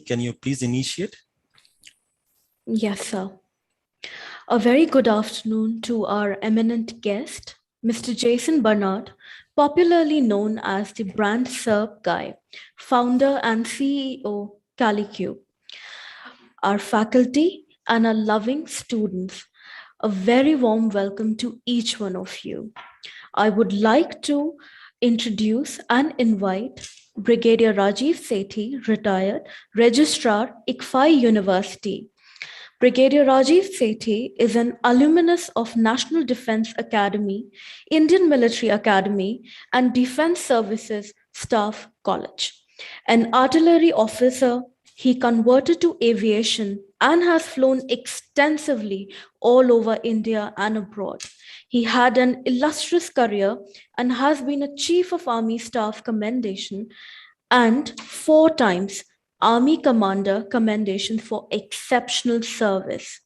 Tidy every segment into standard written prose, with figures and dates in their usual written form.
can you please initiate? Yes, sir. A very good afternoon to our eminent guest, Mr. Jason Bernard, popularly known as the brand SERP guy, founder and CEO CaliQ, our faculty and our loving students. A very warm welcome to each one of you. I would like to introduce and invite Brigadier Rajiv Sethi, retired Registrar, ICFI University. Brigadier Rajiv Sethi is an alumnus of National Defense Academy, Indian Military Academy, and Defense Services Staff College. An artillery officer, he converted to aviation and has flown extensively all over India and abroad. He had an illustrious career and has been a Chief of Army Staff Commendation and 4 times Army Commander Commendation for exceptional service.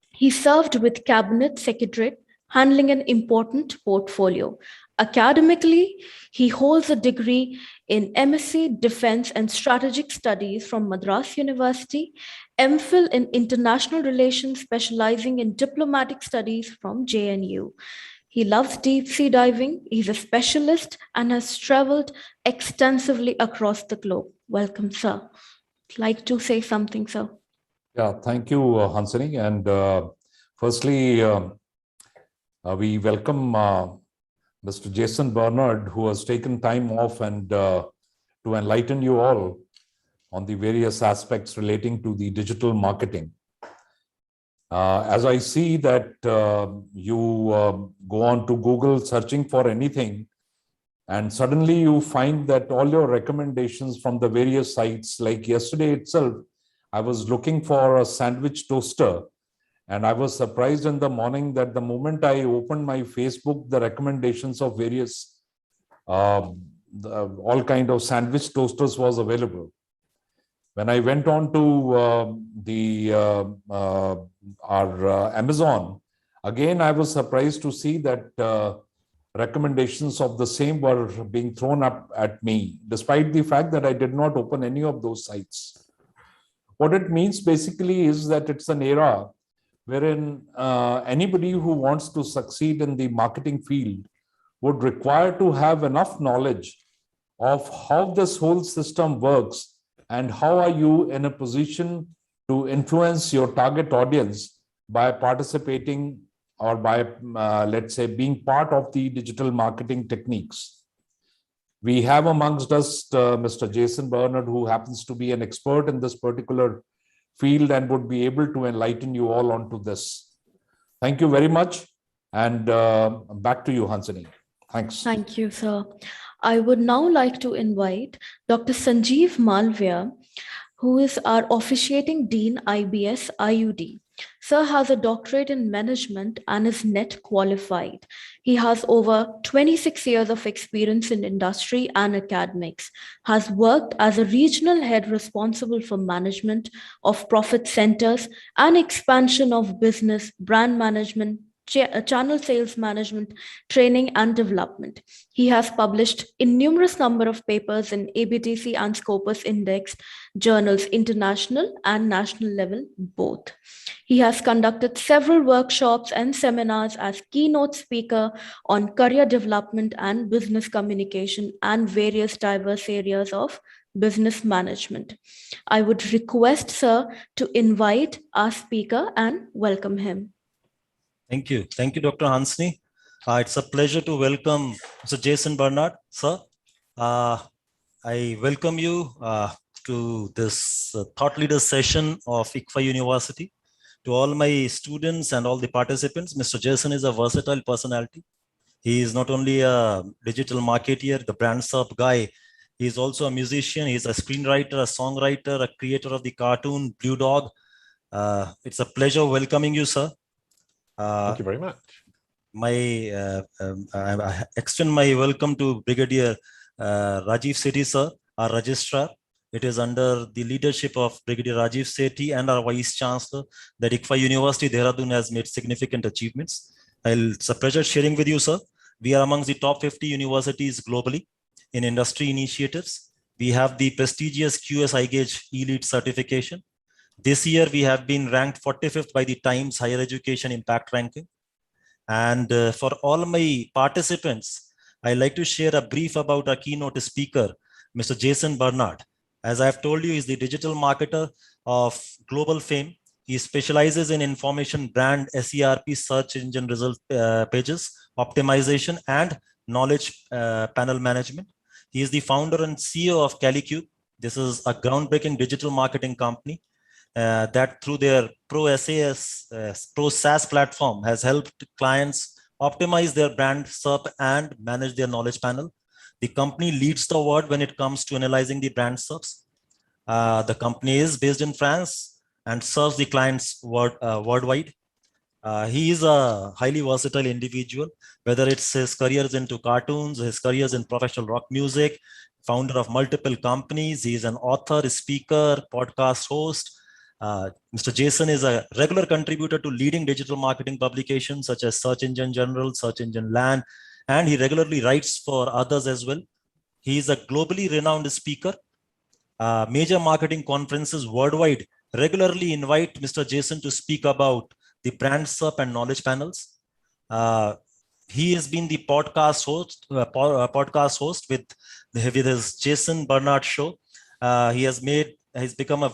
He served with Cabinet Secretariat, handling an important portfolio. Academically, he holds a degree in MSc Defense and Strategic Studies from Madras University, MPhil in International Relations, specializing in diplomatic studies from JNU. He loves deep sea diving. He's a specialist and has traveled extensively across the globe. Welcome, sir. Like to say something, sir? Yeah, thank you, Hansini. And firstly, we welcome Mr. Jason Bernard, who has taken time off and to enlighten you all on the various aspects relating to the digital marketing. As I see that you go on to Google searching for anything, and suddenly you find that all your recommendations from the various sites, like yesterday itself, I was looking for a sandwich toaster, and I was surprised in the morning that the moment I opened my Facebook, the recommendations of various all kind of sandwich toasters was available. When I went on to our Amazon, again, I was surprised to see that recommendations of the same were being thrown up at me, despite the fact that I did not open any of those sites. What it means basically is that it's an era wherein anybody who wants to succeed in the marketing field would require to have enough knowledge of how this whole system works and how are you in a position to influence your target audience by participating or by, let's say, being part of the digital marketing techniques. We have amongst us Mr. Jason Bernard, who happens to be an expert in this particular field and would be able to enlighten you all onto this. Thank you very much. And back to you, Hansini. Thanks. Thank you, sir. I would now like to invite Dr. Sanjeev Malviya, who is our officiating Dean IBS IUD. Sir has a doctorate in management and is NET qualified. He has over 26 years of experience in industry and academics, has worked as a regional head responsible for management of profit centers and expansion of business, brand management, channel sales management, training and development. He has published in numerous number of papers in ABTC and Scopus Index journals, international and national level both. He has conducted several workshops and seminars as keynote speaker on career development and business communication and various diverse areas of business management. I would request, sir, to invite our speaker and welcome him. Thank you. Thank you, Dr. Hansini. It's a pleasure to welcome Mr. Jason Bernard, sir. I welcome you to this thought leader session of ICFI University. To all my students and all the participants, Mr. Jason is a versatile personality. He is not only a digital marketeer, the brand SERP guy, he is also a musician, he's a screenwriter, a songwriter, a creator of the cartoon Blue Dog. It's a pleasure welcoming you, sir. Thank you very much. I extend my welcome to Brigadier Rajiv Sethi, sir, our registrar. It is under the leadership of Brigadier Rajiv Sethi and our Vice Chancellor that ICFI University, Dehradun has made significant achievements. It's a pleasure sharing with you, sir. We are amongst the top 50 universities globally in industry initiatives. We have the prestigious QS iGauge Elite certification. This year, we have been ranked 45th by the Times Higher Education Impact Ranking. And for all my participants, I'd like to share a brief about our keynote speaker, Mr. Jason Bernard. As I've told you, he's the digital marketer of global fame. He specializes in information brand SERP, search engine result pages, optimization, and knowledge panel management. He is the founder and CEO of CaliCube. This is a groundbreaking digital marketing company that through their Pro SaaS platform has helped clients optimize their brand SERP and manage their knowledge panel. The company leads the world when it comes to analyzing the brand SERPs. The company is based in France and serves the clients worldwide. He is a highly versatile individual, whether it's his careers into cartoons, his careers in professional rock music, founder of multiple companies. He is an author, speaker, podcast host. Mr. Jason is a regular contributor to leading digital marketing publications such as Search Engine General, Search Engine Land, and he regularly writes for others as well. He is a globally renowned speaker. Major marketing conferences worldwide regularly invite Mr. Jason to speak about the brand SERP and knowledge panels. He has been the podcast host with his Jason Bernard show. He's become a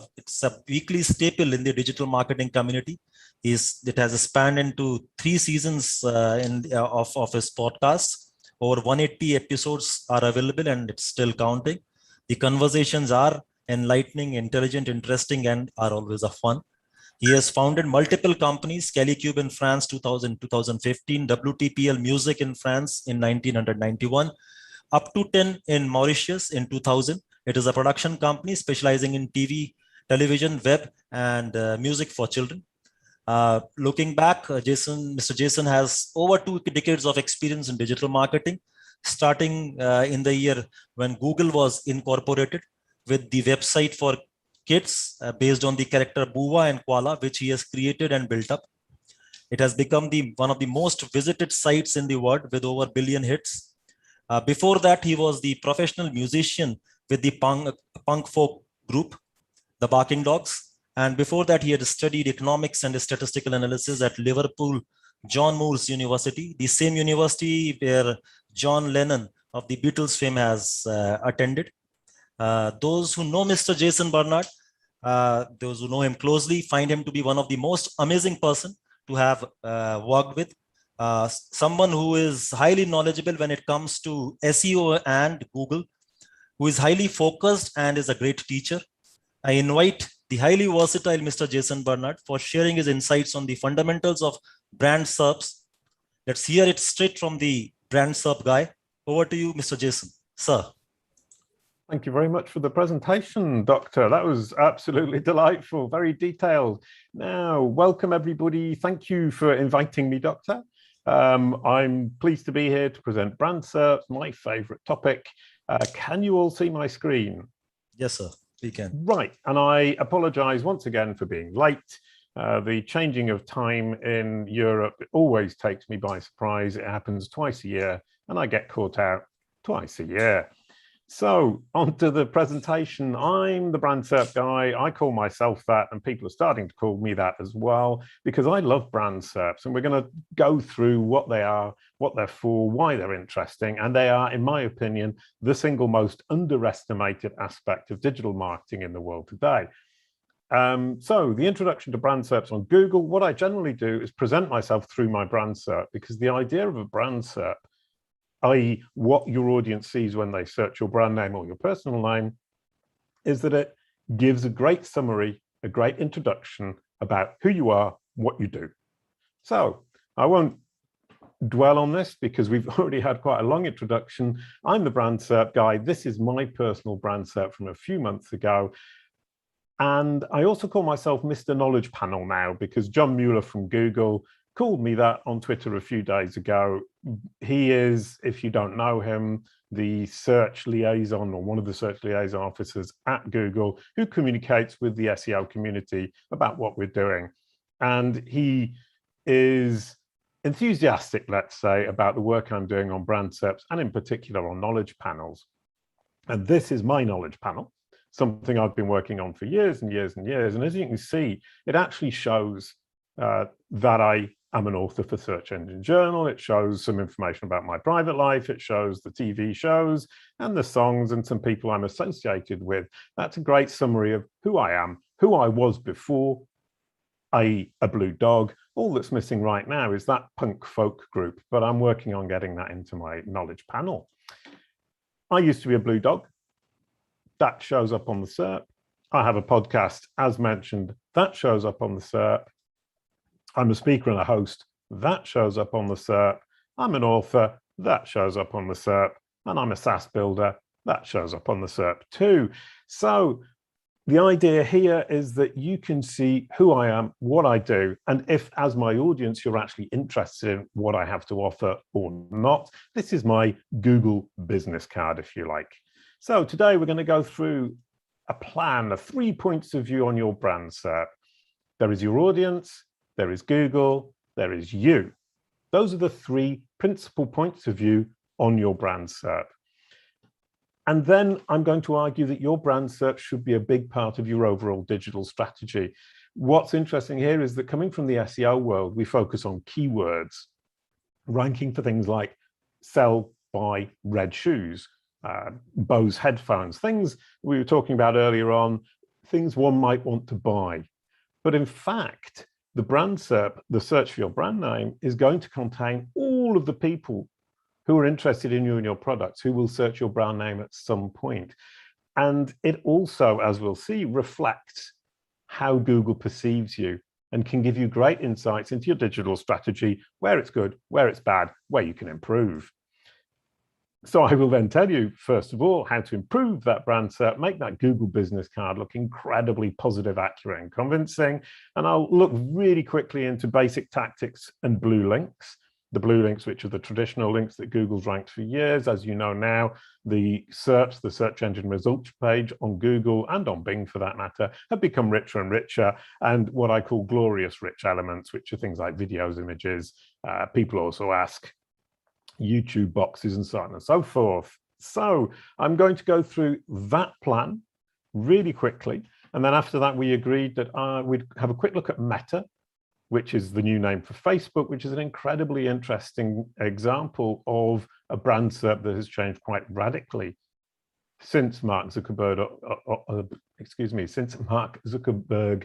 weekly staple in the digital marketing community. It has spanned into 3 seasons of his podcast. Over 180 episodes are available and it's still counting. The conversations are enlightening, intelligent, interesting, and are always a fun. He has founded multiple companies, CaliCube in France 2015, WTPL Music in France in 1991, up to 10 in Mauritius in 2000. It is a production company specializing in TV, television, web, and music for children. Looking back, Mr. Jason has over 2 decades of experience in digital marketing, starting in the year when Google was incorporated with the website for kids based on the character Buva and Koala, which he has created and built up. It has become one of the most visited sites in the world with over 1 billion hits. Before that, he was the professional musician with the punk folk group, the Barking Dogs. And before that, he had studied economics and statistical analysis at Liverpool John Moores University, the same university where John Lennon of the Beatles fame has attended. Those who know Mr. Jason Bernard, those who know him closely, find him to be one of the most amazing person to have worked with. Someone who is highly knowledgeable when it comes to SEO and Google, who is highly focused and is a great teacher. I invite the highly versatile Mr. Jason Bernard for sharing his insights on the fundamentals of brand SERPs. Let's hear it straight from the brand SERP guy. Over to you, Mr. Jason. Sir. Thank you very much for the presentation, Doctor. That was absolutely delightful, very detailed. Now, welcome everybody. Thank you for inviting me, Doctor. I'm pleased to be here to present brand SERPs, my favorite topic. Can you all see my screen? Yes, sir, we can. Right, and I apologize once again for being late. The changing of time in Europe always takes me by surprise. It happens twice a year, and I get caught out twice a year. So on to the presentation. I'm the brand SERP guy. I call myself that, and people are starting to call me that as well, because I love brand SERPs, and we're going to go through what they are, what they're for, why they're interesting, and they are, in my opinion, the single most underestimated aspect of digital marketing in the world today. So the introduction to brand SERPs on Google, what I generally do is present myself through my brand SERP, because the idea of a brand SERP, i.e. what your audience sees when they search your brand name or your personal name, is that it gives a great summary, a great introduction about who you are, what you do. So I won't dwell on this because we've already had quite a long introduction. I'm the brand SERP guy. This is my personal brand SERP from a few months ago. And I also call myself Mr. Knowledge Panel now because John Mueller from Google called me that on Twitter a few days ago. He is, if you don't know him, the search liaison or one of the search liaison officers at Google who communicates with the SEO community about what we're doing. And he is enthusiastic, let's say, about the work I'm doing on brand SERPs and in particular on knowledge panels. And this is my knowledge panel, something I've been working on for years and years and years. And as you can see, it actually shows that I am an author for Search Engine Journal. It shows some information about my private life. It shows the TV shows and the songs and some people I'm associated with. That's a great summary of who I am, who I was before, i.e. a blue dog. All that's missing right now is that punk folk group, but I'm working on getting that into my knowledge panel. I used to be a blue dog. That shows up on the SERP. I have a podcast, as mentioned, that shows up on the SERP. I'm a speaker and a host, that shows up on the SERP. I'm an author, that shows up on the SERP. And I'm a SaaS builder, that shows up on the SERP too. So the idea here is that you can see who I am, what I do, and if, as my audience, you're actually interested in what I have to offer or not. This is my Google business card, if you like. So today we're going to go through a plan of 3 points of view on your brand SERP. There is your audience, there is Google, there is you. Those are the 3 principal points of view on your brand SERP. And then I'm going to argue that your brand SERP should be a big part of your overall digital strategy. What's interesting here is that coming from the SEO world, we focus on keywords, ranking for things like sell, buy, red shoes, Bose headphones, things we were talking about earlier on, things one might want to buy. But in fact, the brand SERP, the search for your brand name, is going to contain all of the people who are interested in you and your products, who will search your brand name at some point. And it also, as we'll see, reflects how Google perceives you and can give you great insights into your digital strategy, where it's good, where it's bad, where you can improve. So I will then tell you, first of all, how to improve that brand SERP, make that Google business card look incredibly positive, accurate, and convincing. And I'll look really quickly into basic tactics and blue links. The blue links, which are the traditional links that Google's ranked for years. As you know now, the SERPs, the search engine results page on Google and on Bing for that matter, have become richer and richer, and what I call glorious rich elements, which are things like videos, images. People also ask YouTube boxes and so on and so forth. So I'm going to go through that plan really quickly. And then after that, we agreed that we'd have a quick look at Meta, which is the new name for Facebook, which is an incredibly interesting example of a brand SERP that has changed quite radically since Mark Zuckerberg, since Mark Zuckerberg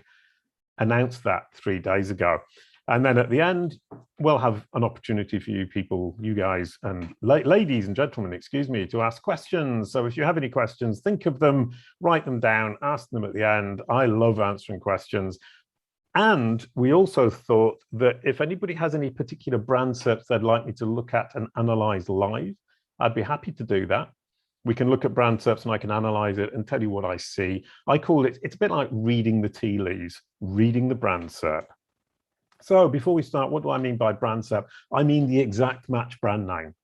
announced that 3 days ago. And then at the end, we'll have an opportunity for you people, you guys and ladies and gentlemen, excuse me, to ask questions. So if you have any questions, think of them, write them down, ask them at the end. I love answering questions. And we also thought that if anybody has any particular brand SERPs they'd like me to look at and analyze live, I'd be happy to do that. We can look at brand SERPs and I can analyze it and tell you what I see. I call it, it's a bit like reading the tea leaves, reading the brand SERP. So before we start, what do I mean by brand SERP? I mean the exact match brand name.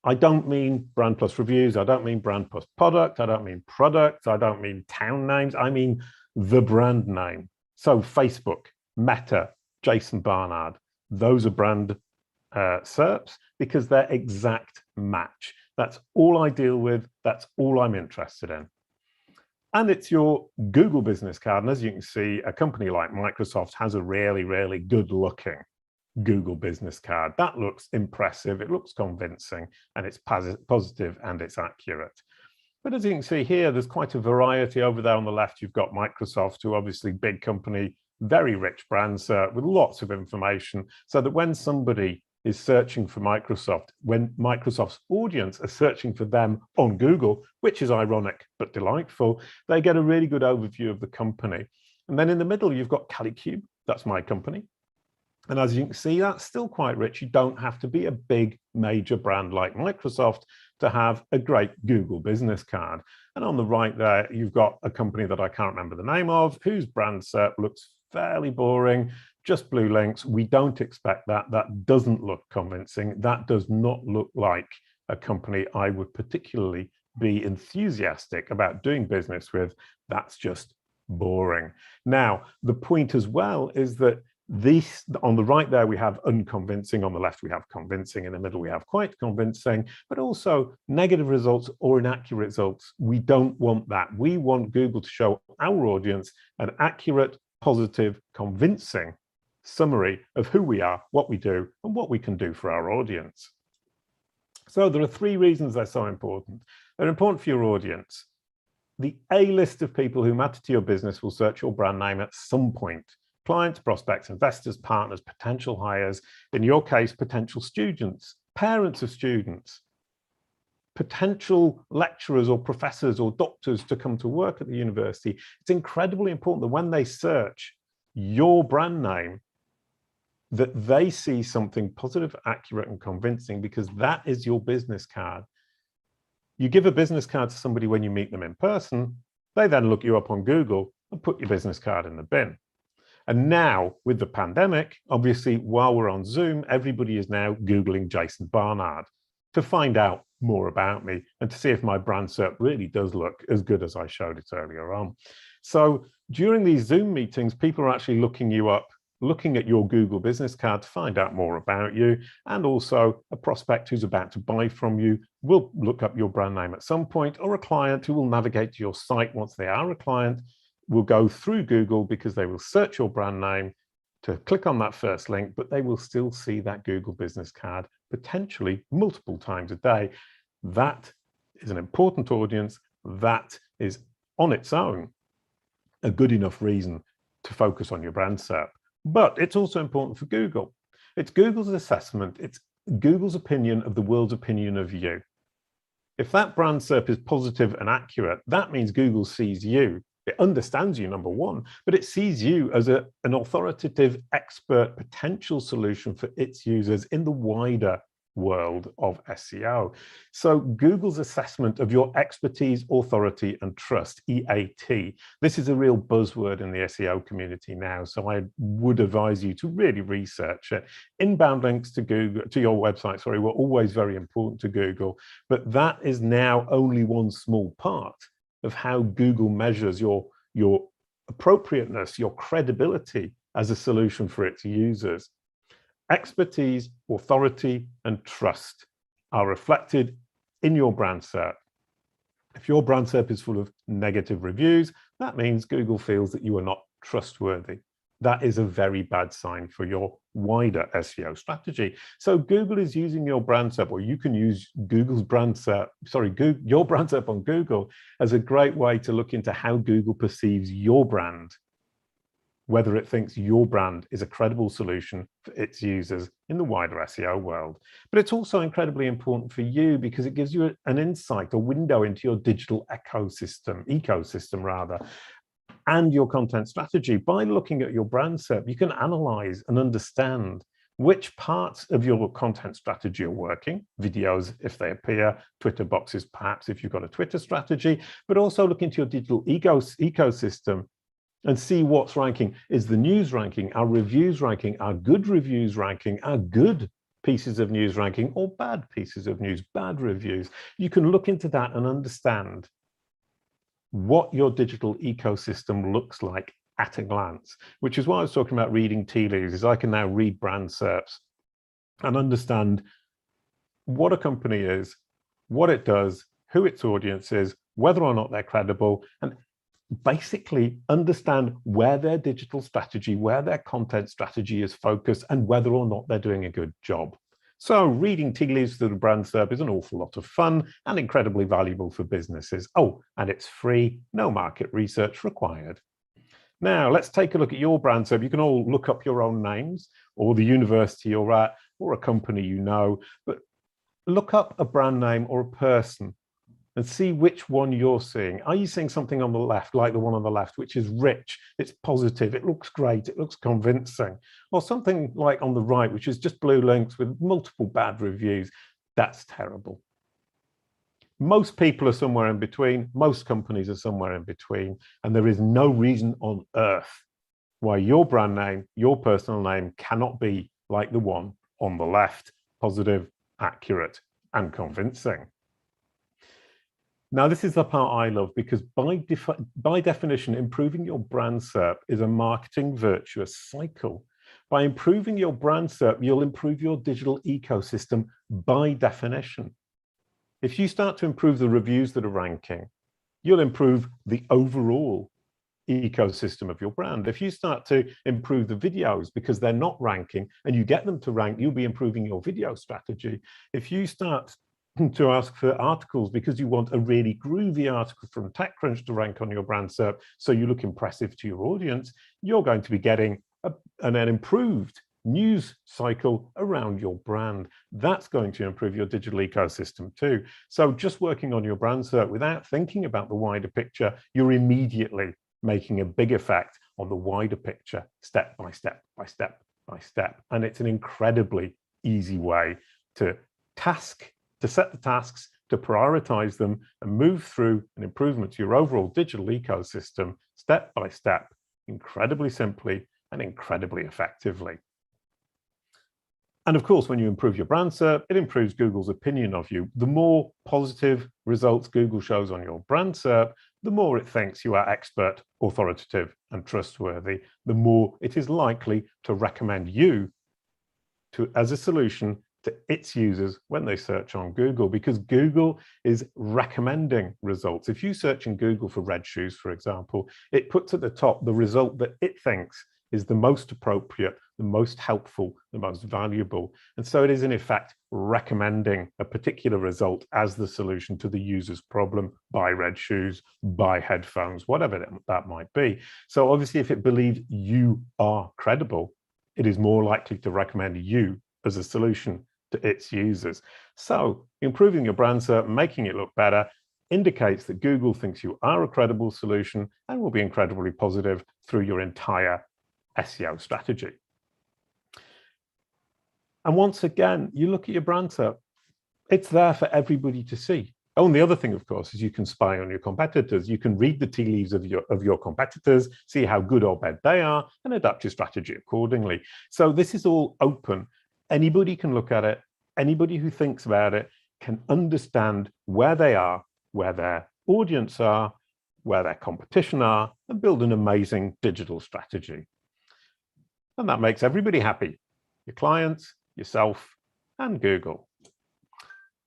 I don't mean brand plus reviews. I don't mean brand plus product. I don't mean products. I don't mean town names. I mean the brand name. So Facebook, Meta, Jason Barnard, those are brand SERPs because they're exact match. That's all I deal with. That's all I'm interested in. And it's your Google business card. And as you can see, a company like Microsoft has a really, really good looking Google business card. That looks impressive. It looks convincing and it's positive and it's accurate. But as you can see here, there's quite a variety. Over there on the left, you've got Microsoft, who obviously big company, very rich brand SERP with lots of information, so that when somebody is searching for Microsoft, when Microsoft's audience are searching for them on Google, which is ironic but delightful, they get a really good overview of the company. And then in the middle, you've got Calicube. That's my company. And as you can see, that's still quite rich. You don't have to be a big major brand like Microsoft to have a great Google business card. And on the right there, you've got a company that I can't remember the name of, whose brand SERP looks fairly boring, just blue links. We don't expect that. That doesn't look convincing. That does not look like a company I would particularly be enthusiastic about doing business with. That's just boring. Now, the point as well is that This, on the right there, we have unconvincing. On the left, we have convincing. In the middle, we have quite convincing, but also negative results or inaccurate results. We don't want that. We want Google to show our audience an accurate, positive, convincing summary of who we are, what we do, and what we can do for our audience. So there are 3 reasons they're so important. They're important for your audience. The A list of people who matter to your business will search your brand name at some point. Clients, prospects, investors, partners, potential hires, in your case, potential students, parents of students, potential lecturers or professors or doctors to come to work at the university. It's incredibly important that when they search your brand name, that they see something positive, accurate, and convincing, because that is your business card. You give a business card to somebody when you meet them in person, they then look you up on Google and put your business card in the bin. And now, with the pandemic, obviously, while we're on Zoom, everybody is now Googling Jason Barnard to find out more about me and to see if my brand SERP really does look as good as I showed it earlier on. So during these Zoom meetings, people are actually looking you up, looking at your Google business card to find out more about you. And also a prospect who's about to buy from you will look up your brand name at some point, or a client who will navigate to your site once they are a client will go through Google, because they will search your brand name to click on that first link, but they will still see that Google business card potentially multiple times a day. That is an important audience. That is on its own a good enough reason to focus on your brand SERP. But it's also important for Google. It's Google's assessment. It's Google's opinion of the world's opinion of you. If that brand SERP is positive and accurate, that means Google sees you. It understands you, number one, but it sees you as an authoritative, expert, potential solution for its users in the wider world of SEO. So Google's assessment of your expertise, authority, and trust, EAT, this is a real buzzword in the SEO community now. So I would advise you to really research it. Inbound links to Google, to your website, sorry, were always very important to Google, but that is now only one small part of how Google measures your appropriateness, your credibility as a solution for its users. Expertise, authority, and trust are reflected in your brand SERP. If your brand SERP is full of negative reviews, that means Google feels that you are not trustworthy. That is a very bad sign for your wider SEO strategy. So Google is using your brand SERP, or you can use Google's brand SERP, your brand SERP on Google as a great way to look into how Google perceives your brand, whether it thinks your brand is a credible solution for its users in the wider SEO world. But it's also incredibly important for you because it gives you an insight, a window into your digital ecosystem, and your content strategy. By looking at your brand SERP, you can analyze and understand which parts of your content strategy are working, videos if they appear, Twitter boxes perhaps if you've got a Twitter strategy, but also look into your digital ecosystem and see what's ranking. Is the news ranking, our reviews ranking, our good reviews ranking, our good pieces of news ranking, or bad pieces of news, bad reviews? You can look into that and understand what your digital ecosystem looks like at a glance, which is why I was talking about reading tea leaves, is I can now read brand SERPs and understand what a company is, what it does, who its audience is, whether or not they're credible, and basically understand where their digital strategy, where their content strategy is focused, and whether or not they're doing a good job. So reading tea leaves through the brand SERP is an awful lot of fun and incredibly valuable for businesses. Oh, and it's free, no market research required. Now, let's take a look at your brand SERP. You can all look up your own names, or the university you're at, or a company you know, but look up a brand name or a person and see which one you're seeing. Are you seeing something on the left, like the one on the left, which is rich, it's positive, it looks great, it looks convincing? Or something like on the right, which is just blue links with multiple bad reviews? That's terrible. Most people are somewhere in between. Most companies are somewhere in between. And there is no reason on earth why your brand name, your personal name, cannot be like the one on the left, positive, accurate, and convincing. Now, this is the part I love, because by definition, improving your brand SERP is a marketing virtuous cycle. By improving your brand SERP, you'll improve your digital ecosystem by definition. If you start to improve the reviews that are ranking, you'll improve the overall ecosystem of your brand. If you start to improve the videos because they're not ranking and you get them to rank, you'll be improving your video strategy. If you start to ask for articles because you want a really groovy article from TechCrunch to rank on your brand SERP so you look impressive to your audience, you're going to be getting an improved news cycle around your brand. That's going to improve your digital ecosystem too. So just working on your brand SERP without thinking about the wider picture, you're immediately making a big effect on the wider picture, step by step by step by step. And it's an incredibly easy way to set the tasks, to prioritize them and move through an improvement to your overall digital ecosystem, step by step, incredibly simply and incredibly effectively. And of course, when you improve your brand SERP, it improves Google's opinion of you. The more positive results Google shows on your brand SERP, the more it thinks you are expert, authoritative, and trustworthy, the more it is likely to recommend you as a solution to its users when they search on Google, because Google is recommending results. If you search in Google for red shoes, for example, it puts at the top the result that it thinks is the most appropriate, the most helpful, the most valuable. And so it is in effect recommending a particular result as the solution to the user's problem. Buy red shoes, buy headphones, whatever that might be. So obviously, if it believes you are credible, it is more likely to recommend you as a solution to its users. So improving your brand SERP, making it look better, indicates that Google thinks you are a credible solution and will be incredibly positive through your entire SEO strategy. And once again, you look at your brand SERP, it's there for everybody to see. Oh, and the other thing, of course, is you can spy on your competitors. You can read the tea leaves of your competitors, see how good or bad they are, and adapt your strategy accordingly. So this is all open. Anybody can look at it. Anybody who thinks about it can understand where they are, where their audience are, where their competition are, and build an amazing digital strategy. And that makes everybody happy, your clients, yourself, and Google.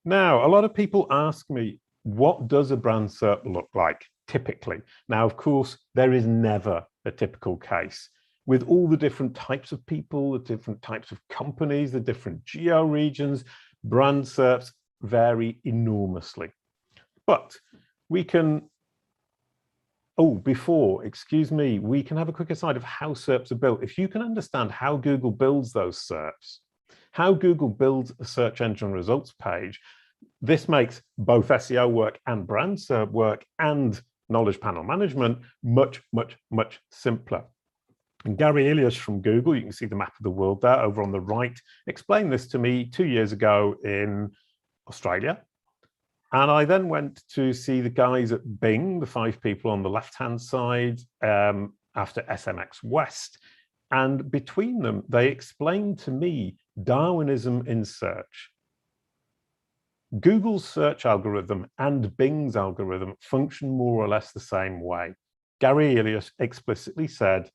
Now, a lot of people ask me, what does a brand SERP look like typically? Now, of course, there is never a typical case. With all the different types of people, the different types of companies, the different geo regions, brand SERPs vary enormously. But we can, we can have a quick aside of how SERPs are built. If you can understand how Google builds those SERPs, how Google builds a search engine results page, this makes both SEO work and brand SERP work and knowledge panel management much, much, much simpler. And Gary Ilias from Google, you can see the map of the world there over on the right, explained this to me 2 years ago in Australia. And I then went to see the guys at Bing, the 5 people on the left-hand side, after SMX West. And between them, they explained to me Darwinism in search. Google's search algorithm and Bing's algorithm function more or less the same way. Gary Ilias explicitly said,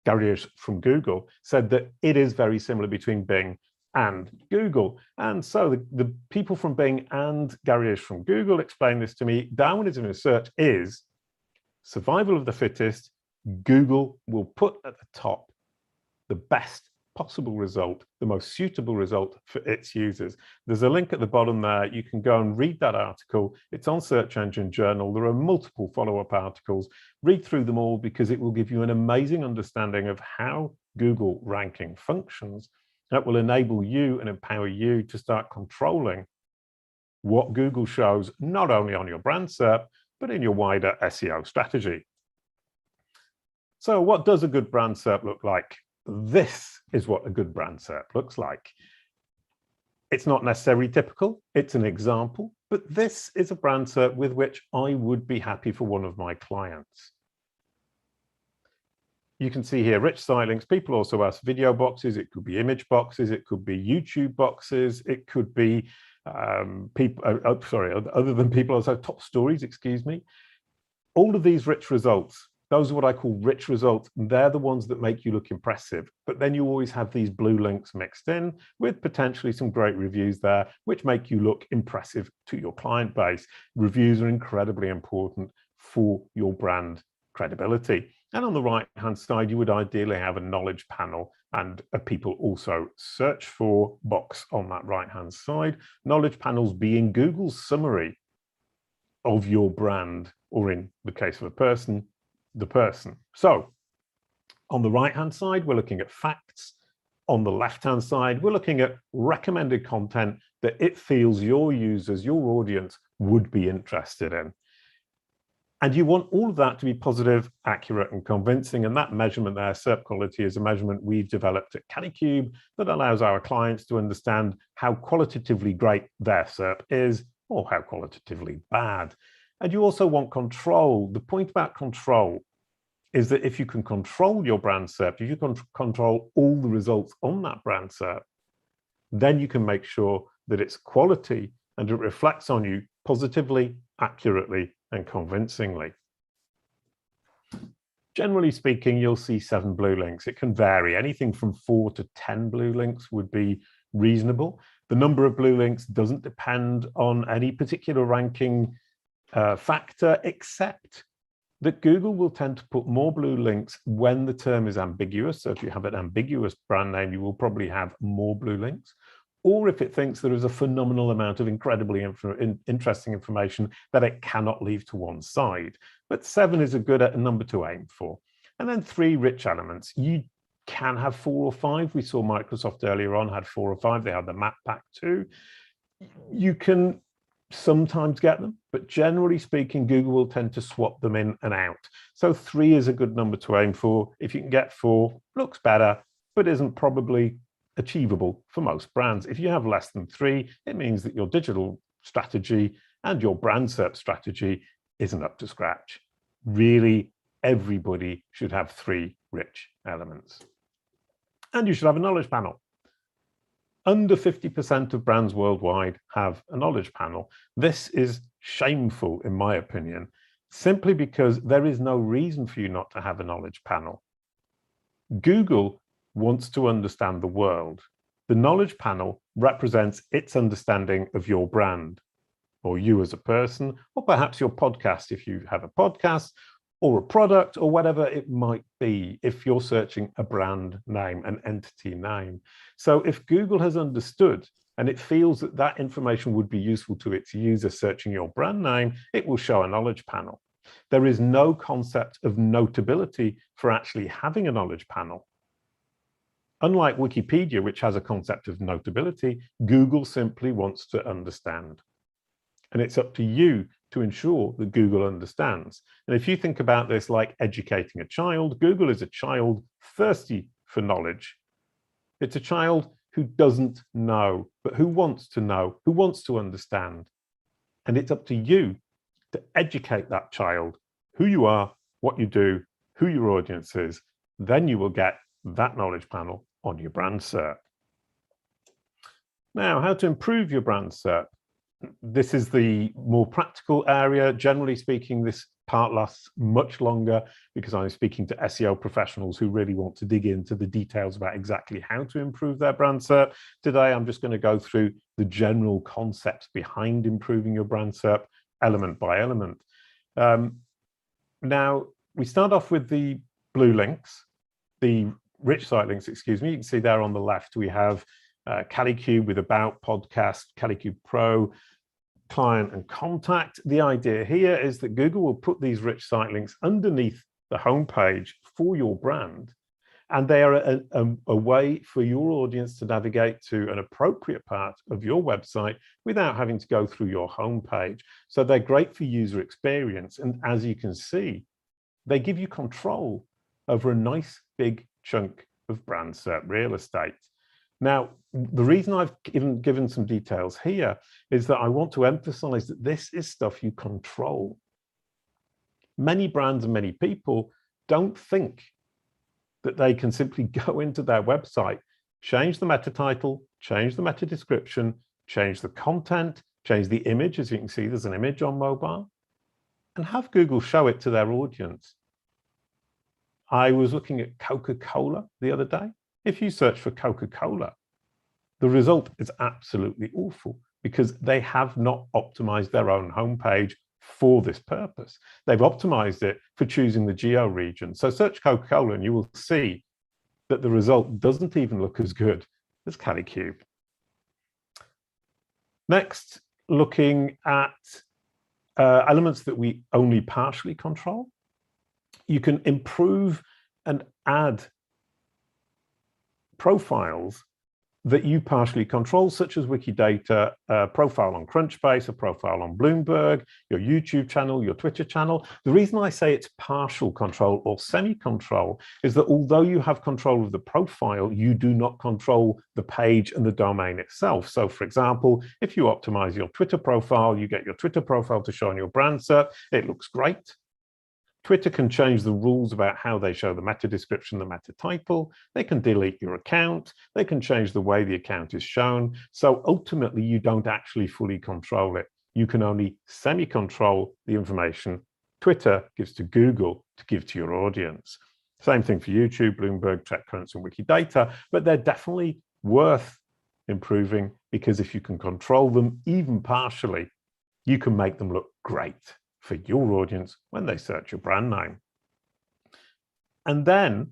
Gary Ilias from Google said that it is very similar between Bing and Google. And so the people from Bing and Gary Ilias from Google explained this to me. Darwinism in search is survival of the fittest. Google will put at the top the best possible result, the most suitable result for its users. There's a link at the bottom there. You can go and read that article. It's on Search Engine Journal. There are multiple follow-up articles. Read through them all because it will give you an amazing understanding of how Google ranking functions. That will enable you and empower you to start controlling what Google shows, not only on your brand SERP, but in your wider SEO strategy. So what does a good brand SERP look like? This is what a good brand SERP looks like. It's not necessarily typical, it's an example, but this is a brand SERP with which I would be happy for one of my clients. You can see here rich site links. People also ask video boxes, it could be image boxes, it could be YouTube boxes, it could be other than people, also top stories, excuse me. All of these rich results Those are what I call rich results. They're the ones that make you look impressive. But then you always have these blue links mixed in with potentially some great reviews there, which make you look impressive to your client base. Reviews are incredibly important for your brand credibility. And on the right-hand side, you would ideally have a knowledge panel and a people also search for box on that right-hand side. Knowledge panels being Google's summary of your brand, or in the case of a person, the person. So on the right-hand side, we're looking at facts. On the left-hand side, we're looking at recommended content that it feels your users, your audience would be interested in. And you want all of that to be positive, accurate, and convincing. And that measurement there, SERP quality, is a measurement we've developed at Kalicube that allows our clients to understand how qualitatively great their SERP is or how qualitatively bad. And you also want control. The point about control is that if you can control your brand SERP, if you can control all the results on that brand SERP, then you can make sure that it's quality and it reflects on you positively, accurately, and convincingly. Generally speaking, you'll see 7 blue links. It can vary. Anything from 4 to 10 blue links would be reasonable. The number of blue links doesn't depend on any particular ranking factor, except that Google will tend to put more blue links when the term is ambiguous. So if you have an ambiguous brand name, you will probably have more blue links. Or if it thinks there is a phenomenal amount of incredibly interesting information that it cannot leave to one side. But 7 is a good number to aim for. And then 3 rich elements. You can have 4 or 5. We saw Microsoft earlier on had 4 or 5. They had the map pack too. You can sometimes get them, but generally speaking, Google will tend to swap them in and out. So 3 is a good number to aim for. If you can get 4, looks better, but isn't probably achievable for most brands. If you have less than 3, it means that your digital strategy and your brand SERP strategy isn't up to scratch. Really, everybody should have 3 rich elements. And you should have a knowledge panel. Under 50% of brands worldwide have a knowledge panel. This is shameful, in my opinion, simply because there is no reason for you not to have a knowledge panel. Google wants to understand the world. The knowledge panel represents its understanding of your brand, or you as a person, or perhaps your podcast if you have a podcast, or a product, or whatever it might be if you're searching a brand name, an entity name. So if Google has understood and it feels that that information would be useful to its user searching your brand name, it will show a knowledge panel. There is no concept of notability for actually having a knowledge panel. Unlike Wikipedia, which has a concept of notability, Google simply wants to understand. And it's up to you to ensure that Google understands. And if you think about this like educating a child, Google is a child thirsty for knowledge. It's a child who doesn't know, but who wants to know, who wants to understand. And it's up to you to educate that child who you are, what you do, who your audience is. Then you will get that knowledge panel on your brand SERP. Now, how to improve your brand SERP. This is the more practical area. Generally speaking, this part lasts much longer because I'm speaking to SEO professionals who really want to dig into the details about exactly how to improve their brand SERP. Today, I'm just going to go through the general concepts behind improving your brand SERP element by element. Now, we start off with the blue links, the rich site links, excuse me. You can see there on the left, we have Kalicube with About, Podcast, Kalicube Pro, Client and Contact. The idea here is that Google will put these rich site links underneath the homepage for your brand, and they are a way for your audience to navigate to an appropriate part of your website without having to go through your homepage. So they're great for user experience, and as you can see, they give you control over a nice big chunk of brand SERP real estate. Now, the reason I've given some details here is that I want to emphasize that this is stuff you control. Many brands and many people don't think that they can simply go into their website, change the meta title, change the meta description, change the content, change the image. As you can see, there's an image on mobile, and have Google show it to their audience. I was looking at Coca-Cola the other day. If you search for Coca-Cola, the result is absolutely awful because they have not optimized their own homepage for this purpose. They've optimized it for choosing the geo region. So search Coca-Cola and you will see that the result doesn't even look as good as Kalicube. Next, looking at elements that we only partially control. You can improve and add profiles that you partially control, such as Wikidata, a profile on Crunchbase, a profile on Bloomberg, your YouTube channel, your Twitter channel. The reason I say it's partial control or semi-control is that although you have control of the profile, you do not control the page and the domain itself. So for example, if you optimize your Twitter profile, you get your Twitter profile to show on your brand SERP, it looks great. Twitter can change the rules about how they show the meta description, the meta title. They can delete your account. They can change the way the account is shown. So ultimately, you don't actually fully control it. You can only semi-control the information Twitter gives to Google to give to your audience. Same thing for YouTube, Bloomberg, TechCrunch, and Wikidata, but they're definitely worth improving because if you can control them even partially, you can make them look great for your audience when they search your brand name. And then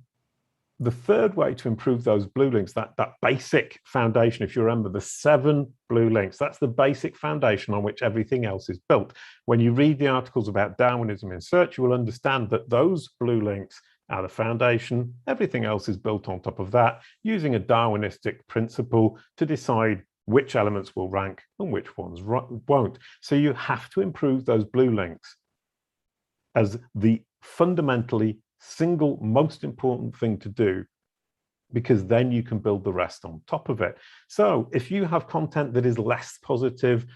the third way to improve those blue links, that basic foundation, if you remember the 7 blue links, that's the basic foundation on which everything else is built. When you read the articles about Darwinism in search, you will understand that those blue links are the foundation. Everything else is built on top of that, using a Darwinistic principle to decide which elements will rank and which ones won't. So you have to improve those blue links as the fundamentally single most important thing to do, because then you can build the rest on top of it. So if you have content that is less positive,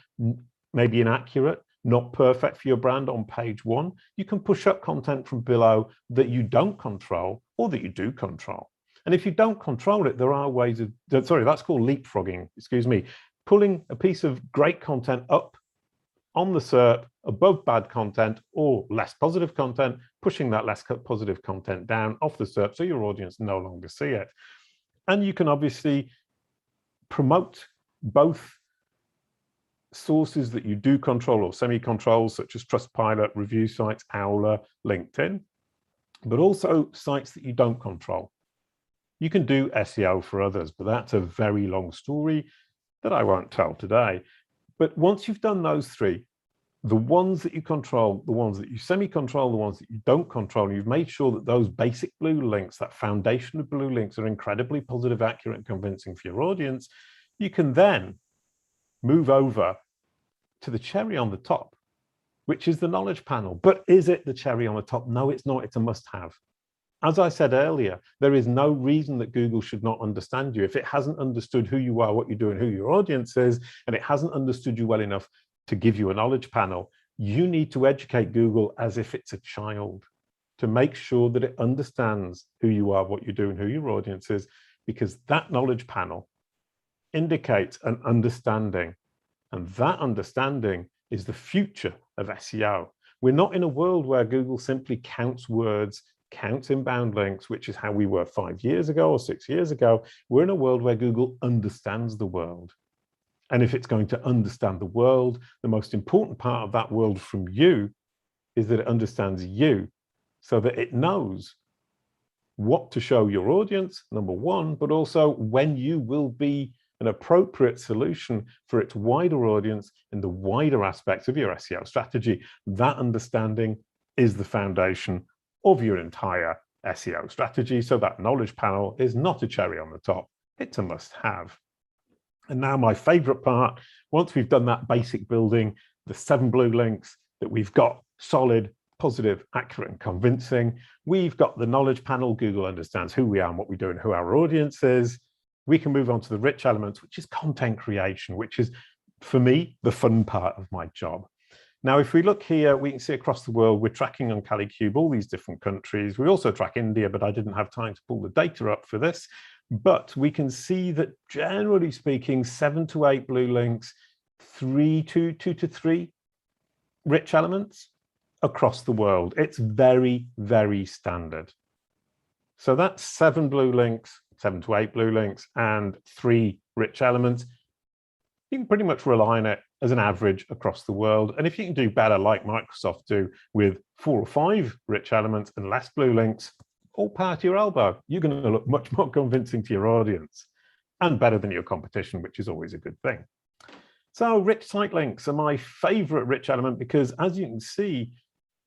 maybe inaccurate, not perfect for your brand on page 1, you can push up content from below that you don't control or that you do control. And if you don't control it, there are ways of, sorry, that's called leapfrogging, excuse me, pulling a piece of great content up on the SERP above bad content or less positive content, pushing that less positive content down off the SERP so your audience no longer see it. And you can obviously promote both sources that you do control or semi-control, such as Trustpilot, review sites, Owler, LinkedIn, but also sites that you don't control. You can do SEO for others, but that's a very long story that I won't tell today. But once you've done those 3, the ones that you control, the ones that you semi-control, the ones that you don't control, you've made sure that those basic blue links, that foundation of blue links, are incredibly positive, accurate, and convincing for your audience, you can then move over to the cherry on the top, which is the knowledge panel. But is it the cherry on the top? No, it's not. It's a must-have. As I said earlier, there is no reason that Google should not understand you. If it hasn't understood who you are, what you do, and who your audience is, and it hasn't understood you well enough to give you a knowledge panel, you need to educate Google as if it's a child to make sure that it understands who you are, what you do, and who your audience is, because that knowledge panel indicates an understanding, and that understanding is the future of SEO. We're not in a world where Google simply counts words, counts inbound links, which is how we were 5 years ago or 6 years ago. We're in a world where Google understands the world. And if it's going to understand the world, the most important part of that world from you is that it understands you, so that it knows what to show your audience, number 1, but also when you will be an appropriate solution for its wider audience in the wider aspects of your SEO strategy. That understanding is the foundation of your entire SEO strategy. So that knowledge panel is not a cherry on the top, it's a must-have. And now my favorite part, once we've done that basic building, the 7 blue links that we've got solid, positive, accurate, and convincing, we've got the knowledge panel. Google understands who we are and what we do and who our audience is. We can move on to the rich elements, which is content creation, which is, for me, the fun part of my job. Now, if we look here, we can see across the world, we're tracking on Kalicube all these different countries. We also track India, but I didn't have time to pull the data up for this. But we can see that, generally speaking, 7 to 8 blue links, 2 to 3 rich elements across the world. It's very, very standard. So that's 7 blue links, 7 to 8 blue links, and 3 rich elements. You can pretty much rely on it as an average across the world. And if you can do better, like Microsoft do, with 4 or 5 rich elements and less blue links, all power to your elbow. You're going to look much more convincing to your audience and better than your competition, which is always a good thing. So rich site links are my favorite rich element because, as you can see,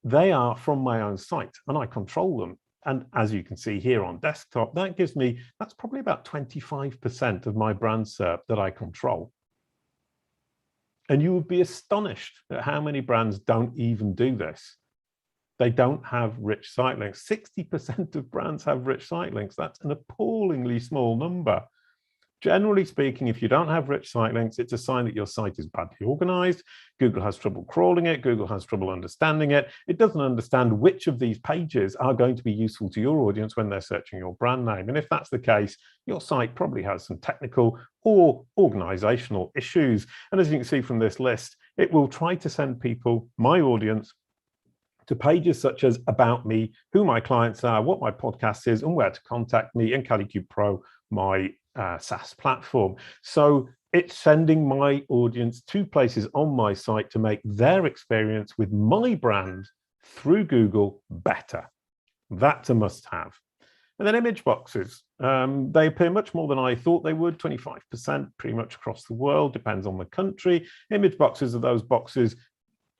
they are from my own site and I control them. And as you can see here on desktop, that gives me, that's probably about 25% of my brand SERP that I control. And you would be astonished at how many brands don't even do this. They don't have rich site links. 60% of brands have rich site links. That's an appallingly small number. Generally speaking, if you don't have rich site links, it's a sign that your site is badly organized. Google has trouble crawling it. Google has trouble understanding it. It doesn't understand which of these pages are going to be useful to your audience when they're searching your brand name. And if that's the case, your site probably has some technical or organizational issues. And as you can see from this list, it will try to send people, my audience, to pages such as about me, who my clients are, what my podcast is, and where to contact me, and Kalicube Pro, my SaaS platform. So it's sending my audience to places on my site to make their experience with my brand through Google better. That's a must-have. And then image boxes. They appear much more than I thought they would, 25% pretty much across the world, depends on the country. Image boxes are those boxes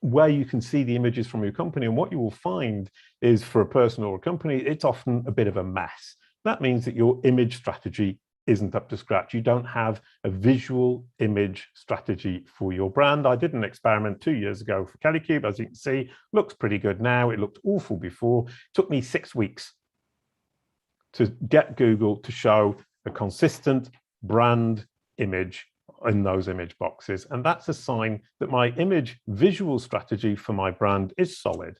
where you can see the images from your company. And what you will find is, for a person or a company, it's often a bit of a mess. That means that your image strategy isn't up to scratch. You don't have a visual image strategy for your brand. I did an experiment 2 years ago for Kalicube. As you can see, looks pretty good now. It looked awful before. It took me 6 weeks to get Google to show a consistent brand image in those image boxes. And that's a sign that my image visual strategy for my brand is solid.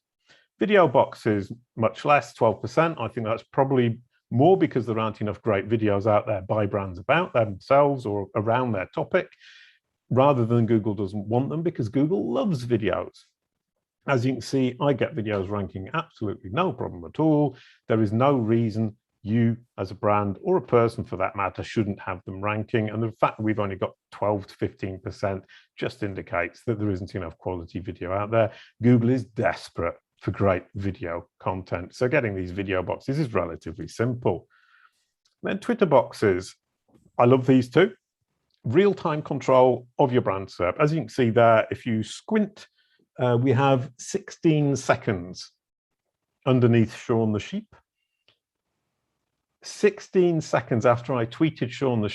Video boxes, much less, 12%. I think that's probably more because there aren't enough great videos out there by brands about themselves or around their topic, rather than Google doesn't want them, because Google loves videos. As you can see, I get videos ranking absolutely no problem at all. There is no reason you as a brand, or a person for that matter, shouldn't have them ranking. And the fact that we've only got 12 to 15% just indicates that there isn't enough quality video out there. Google is desperate for great video content. So getting these video boxes is relatively simple. Then Twitter boxes. I love these too. Real-time control of your brand SERP. As you can see there, if you squint, we have 16 seconds underneath Shaun the Sheep. 16 seconds after I tweeted Shaun the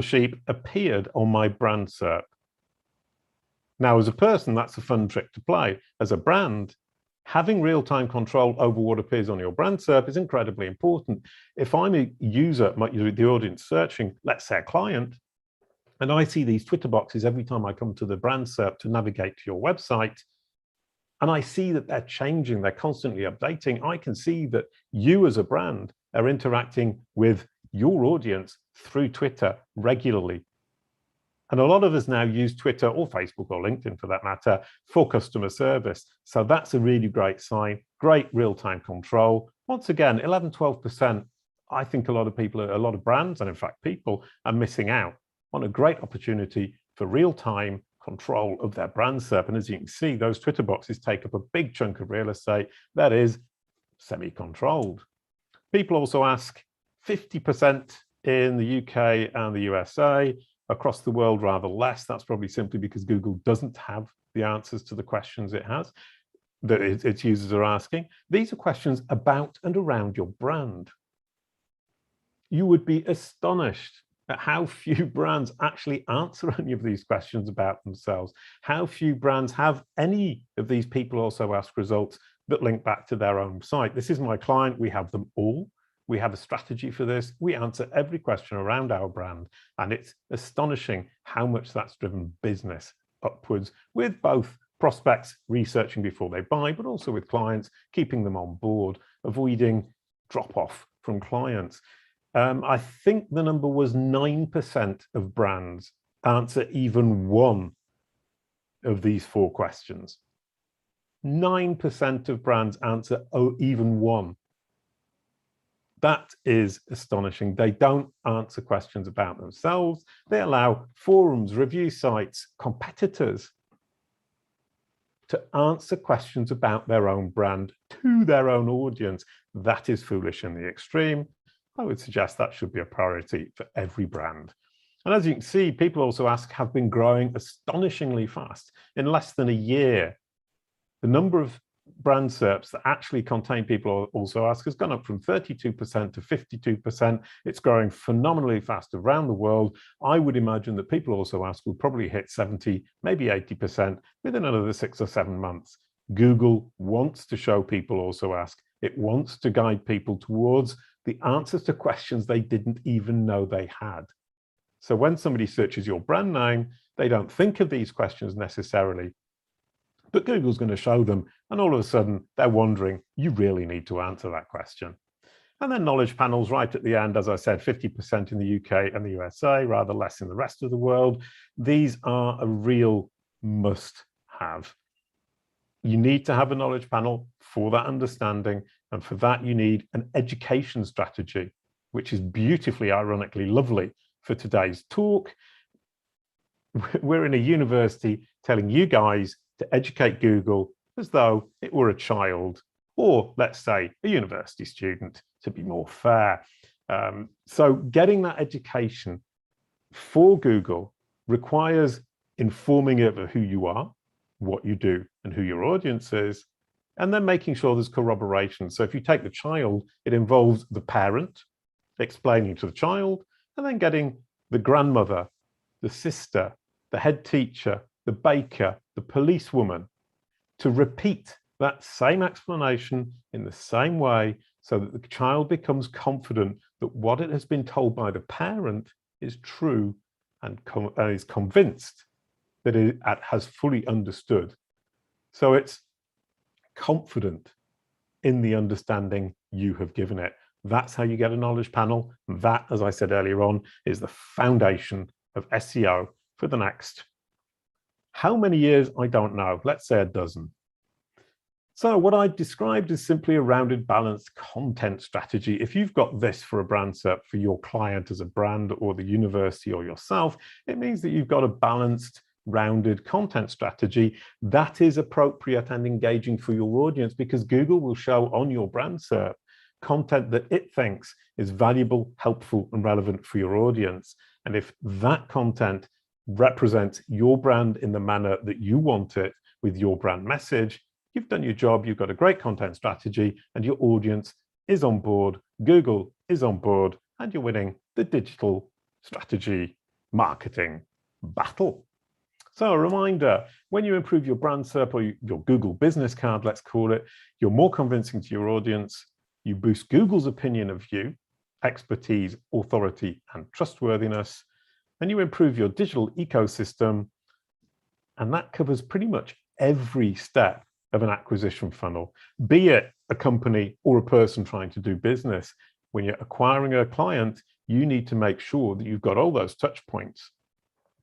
Sheep appeared on my brand SERP. Now, as a person, that's a fun trick to play. As a brand, having real-time control over what appears on your brand SERP is incredibly important. If I'm a user, the audience searching, let's say a client, and I see these Twitter boxes every time I come to the brand SERP to navigate to your website, and I see that they're changing, they're constantly updating, I can see that you as a brand are interacting with your audience through Twitter regularly. And a lot of us now use Twitter or Facebook or LinkedIn for that matter for customer service. So that's a really great sign, great real-time control. Once again, 11, 12%, I think a lot of people, a lot of brands, and in fact people, are missing out on a great opportunity for real-time control of their brand SERP. And as you can see, those Twitter boxes take up a big chunk of real estate that is semi-controlled. People also ask, 50% in the UK and the USA, across the world rather less. That's probably simply because Google doesn't have the answers to the questions it has, that its users are asking. These are questions about and around your brand. You would be astonished at how few brands actually answer any of these questions about themselves. How few brands have any of these people also ask results that link back to their own site. This is my client. We have them all. We have a strategy for this. We answer every question around our brand. And it's astonishing how much that's driven business upwards, with both prospects researching before they buy, but also with clients, keeping them on board, avoiding drop-off from clients. I think the number was 9% of brands answer even one of these 4 questions. 9% of brands answer even one. That is astonishing. They don't answer questions about themselves. They allow forums, review sites, competitors to answer questions about their own brand to their own audience. That is foolish in the extreme. I would suggest that should be a priority for every brand. And as you can see, people also have been growing astonishingly fast. In less than a year, the number of brand SERPs that actually contain people also ask has gone up from 32% to 52%. It's growing phenomenally fast around the world. I would imagine that people also ask will probably hit 70, maybe 80% within another 6 or 7 months. Google wants to show people also ask. It wants to guide people towards the answers to questions they didn't even know they had. So when somebody searches your brand name, they don't think of these questions necessarily, but Google's going to show them, and all of a sudden they're wondering, you really need to answer that question. And then knowledge panels right at the end, as I said, 50% in the UK and the USA, rather less in the rest of the world. These are a real must-have. You need to have a knowledge panel for that understanding, and for that you need an education strategy, which is beautifully, ironically lovely for today's talk. We're in a university telling you guys to educate Google as though it were a child, or let's say a university student, to be more fair. So getting that education for Google requires informing it of who you are, what you do, and who your audience is, and then making sure there's corroboration. So if you take the child, it involves the parent explaining to the child, and then getting the grandmother, the sister, the head teacher, the baker, the policewoman to repeat that same explanation in the same way, so that the child becomes confident that what it has been told by the parent is true, and is convinced that it has fully understood. So it's confident in the understanding you have given it. That's how you get a knowledge panel. That, as I said earlier on, is the foundation of SEO for the next, how many years? I don't know. Let's say a dozen. So what I described is simply a rounded, balanced content strategy. If you've got this for a brand SERP for your client as a brand, or the university, or yourself, it means that you've got a balanced, rounded content strategy that is appropriate and engaging for your audience, because Google will show on your brand SERP content that it thinks is valuable, helpful, and relevant for your audience. And if that content represents your brand in the manner that you want it, with your brand message, you've done your job, you've got a great content strategy, and your audience is on board, Google is on board, and you're winning the digital strategy marketing battle. So a reminder, when you improve your brand SERP, or your Google business card, let's call it, you're more convincing to your audience, you boost Google's opinion of you, expertise, authority, and trustworthiness, and you improve your digital ecosystem. And that covers pretty much every step of an acquisition funnel, be it a company or a person trying to do business. When you're acquiring a client, you need to make sure that you've got all those touch points.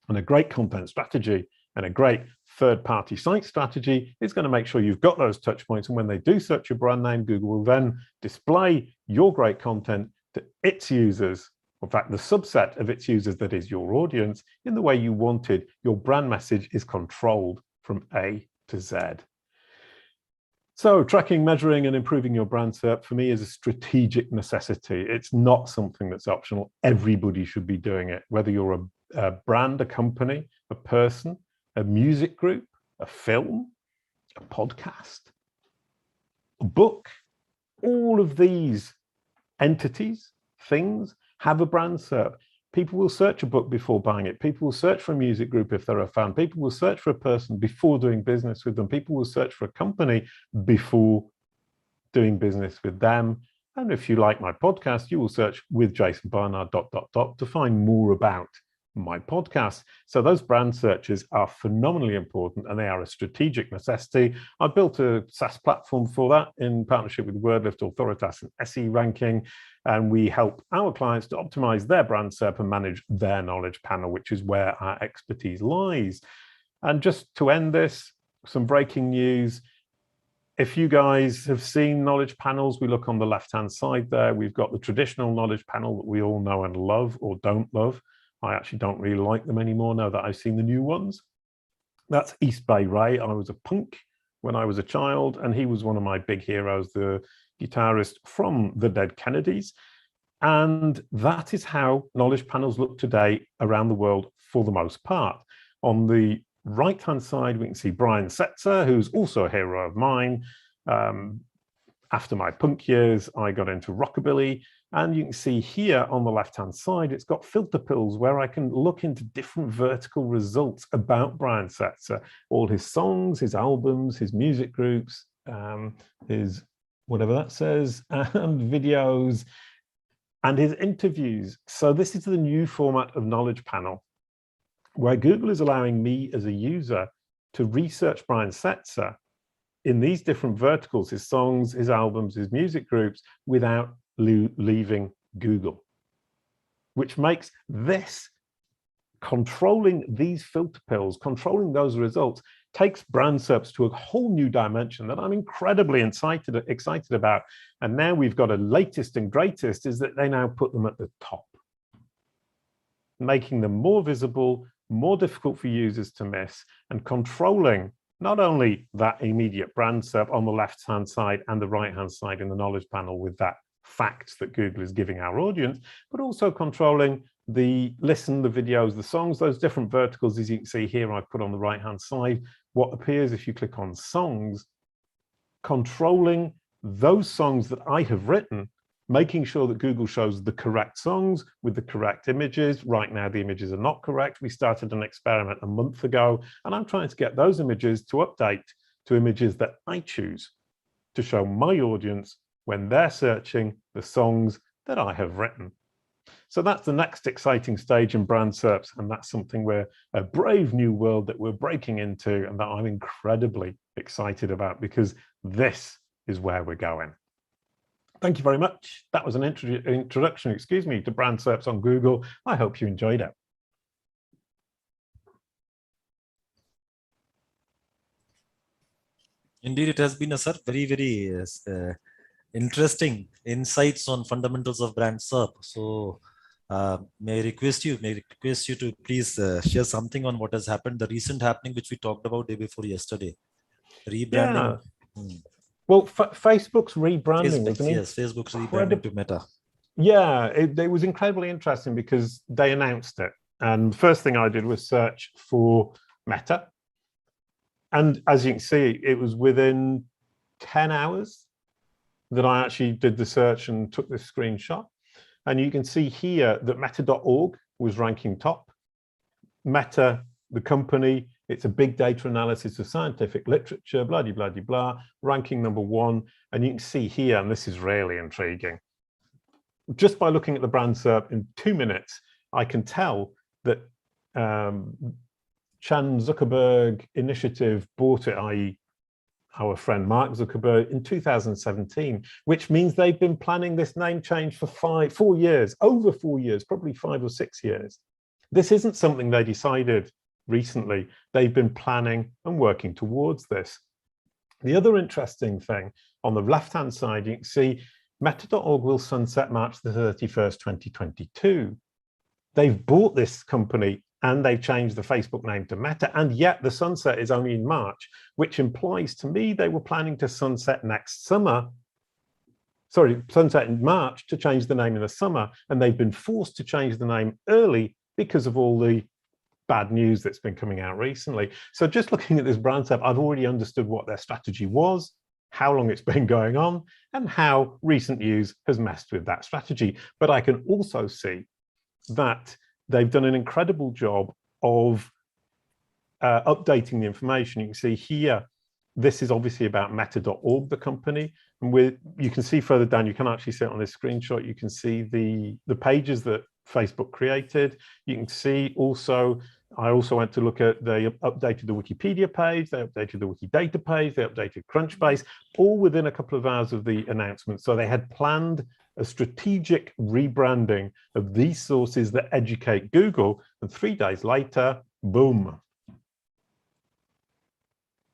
And a great content strategy and a great third-party site strategy is going to make sure you've got those touch points. And when they do search your brand name, Google will then display your great content to its users, in fact, the subset of its users that is your audience, in the way you wanted. Your brand message is controlled from A to Z. So tracking, measuring, and improving your brand SERP for me is a strategic necessity. It's not something that's optional. Everybody should be doing it, whether you're a brand, a company, a person, a music group, a film, a podcast, a book. All of these entities, things, have a brand SERP. People will search a book before buying it. People will search for a music group if they're a fan. People will search for a person before doing business with them. People will search for a company before doing business with them. And if you like my podcast, you will search with Jason Barnard ... to find more about my podcast. So those brand searches are phenomenally important, and they are a strategic necessity. I built a SaaS platform for that in partnership with WordLift, Authoritas, and SE Ranking, and we help our clients to optimize their brand SERP and manage their knowledge panel, which is where our expertise lies. And just to end this, some breaking news. if you guys have seen knowledge panels, we look on the left-hand side there. We've got the traditional knowledge panel that we all know and love or don't love. I actually don't really like them anymore now that I've seen the new ones. That's East Bay Ray. I was a punk when I was a child, and he was one of my big heroes, the guitarist from the Dead Kennedys. And that is how knowledge panels look today around the world for the most part. On the right-hand side, we can see Brian Setzer, who's also a hero of mine. After my punk years, I got into rockabilly. And you can see here on the left-hand side, it's got filter pills where I can look into different vertical results about Brian Setzer, all his songs, his albums, his music groups, his whatever that says, and videos, and his interviews. So this is the new format of Knowledge Panel, where Google is allowing me as a user to research Brian Setzer in these different verticals, his songs, his albums, his music groups, without leaving Google, which makes this, controlling these filter pills, controlling those results, takes brand SERPs to a whole new dimension that I'm incredibly excited about. And now we've got a latest and greatest is that they now put them at the top, making them more visible, more difficult for users to miss, and controlling not only that immediate brand SERP on the left-hand side and the right-hand side in the knowledge panel with that facts that Google is giving our audience, but also controlling the listen, the videos, the songs, those different verticals. As you can see here, I've put on the right-hand side what appears if you click on songs, controlling those songs that I have written, making sure that Google shows the correct songs with the correct images. Right now, the images are not correct. We started an experiment a month ago, and I'm trying to get those images to update to images that I choose to show my audience when they're searching the songs that I have written. So that's the next exciting stage in brand SERPs, and that's something we're a brave new world that we're breaking into and that I'm incredibly excited about, because this is where we're going. Thank you very much. That was an introduction, to brand SERPs on Google. I hope you enjoyed it. Indeed, it has been a very, very interesting insights on fundamentals of brand SERP. So may I request you to please share something on what has happened, the recent happening which we talked about day before yesterday, rebranding. Yeah. Well, Facebook's rebranding was Facebook's rebranding to Meta. Yeah, it was incredibly interesting because they announced it, and the first thing I did was search for Meta, and as you can see, it was within 10 hours that I actually did the search and took this screenshot. And you can see here that meta.org was ranking top. Meta, the company, it's a big data analysis of scientific literature, blah, blah, blah, blah, ranking #1. And you can see here, and this is really intriguing, just by looking at the brand SERP in 2 minutes, I can tell that Chan Zuckerberg Initiative bought it, i.e. our friend Mark Zuckerberg, in 2017, which means they've been planning this name change for 4 years, over 4 years, probably 5 or 6 years. This isn't something they decided recently. They've been planning and working towards this. The other interesting thing, on the left-hand side, you can see meta.org will sunset March the 31st, 2022. They've bought this company and they've changed the Facebook name to Meta, and yet the sunset is only in March, which implies to me they were planning to sunset next summer. Sorry, sunset in March to change the name in the summer, and they've been forced to change the name early because of all the bad news that's been coming out recently. So just looking at this brand SERP, I've already understood what their strategy was, how long it's been going on, and how recent news has messed with that strategy. But I can also see that they've done an incredible job of updating the information. You can see here, this is obviously about meta.org, the company. And you can see further down, you can actually see it on this screenshot, you can see the pages that Facebook created. You can see also, I also went to look at, they updated the Wikipedia page, they updated the Wikidata page, they updated Crunchbase, all within a couple of hours of the announcement. So they had planned a strategic rebranding of these sources that educate Google, and 3 days later, boom.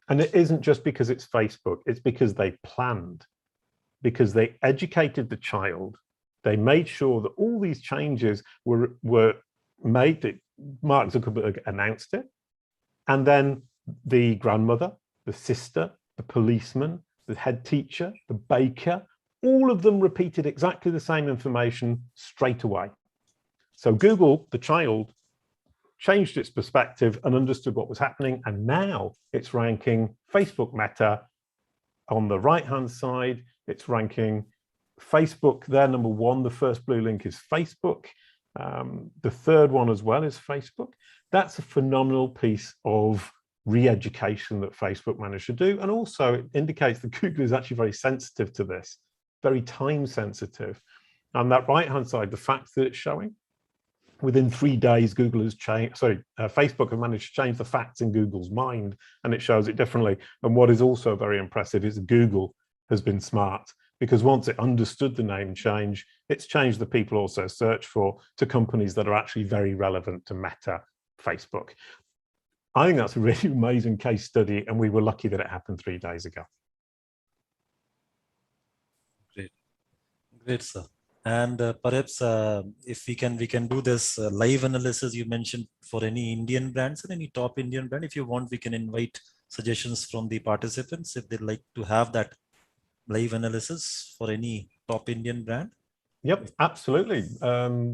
And it isn't just because it's Facebook, it's because they planned, because they educated the child. They made sure that all these changes were made, that Mark Zuckerberg announced it. And then the grandmother, the sister, the policeman, the head teacher, the baker, all of them repeated exactly the same information straight away. So Google, the child, changed its perspective and understood what was happening. And now it's ranking Facebook Meta on the right-hand side. It's ranking Facebook, they're number one. The first blue link is Facebook. The third one as well is Facebook. That's a phenomenal piece of re-education that Facebook managed to do. And also it indicates that Google is actually very sensitive to this, very time sensitive. And that right-hand side, the facts that it's showing, within 3 days, Google has changed, Facebook have managed to change the facts in Google's mind, and it shows it differently. And what is also very impressive is Google has been smart, because once it understood the name change, it's changed the people also search for to companies that are actually very relevant to Meta, Facebook. I think that's a really amazing case study, and we were lucky that it happened 3 days ago. Great, sir. And perhaps if we can do this live analysis you mentioned for any Indian brands and any top Indian brand. If you want, we can invite suggestions from the participants if they'd like to have that live analysis for any top Indian brand. Yep, absolutely.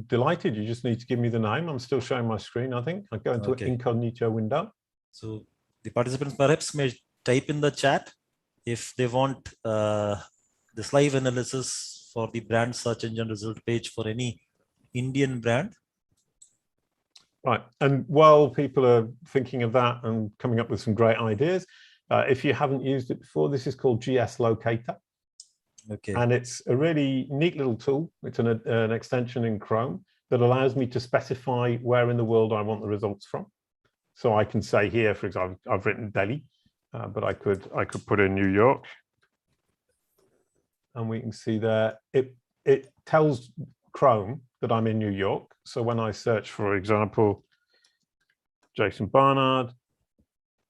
Delighted. You just need to give me the name. I'm still showing my screen, I think. I go into an incognito window. So the participants perhaps may type in the chat if they want this live analysis for the brand search engine result page for any Indian brand. Right. And while people are thinking of that and coming up with some great ideas, if you haven't used it before, this is called GS Locator. Okay. And it's a really neat little tool. It's an extension in Chrome that allows me to specify where in the world I want the results from. So I can say here, for example, I've written Delhi, but I could put in New York. And we can see there, it tells Chrome that I'm in New York. So when I search, for example, Jason Barnard,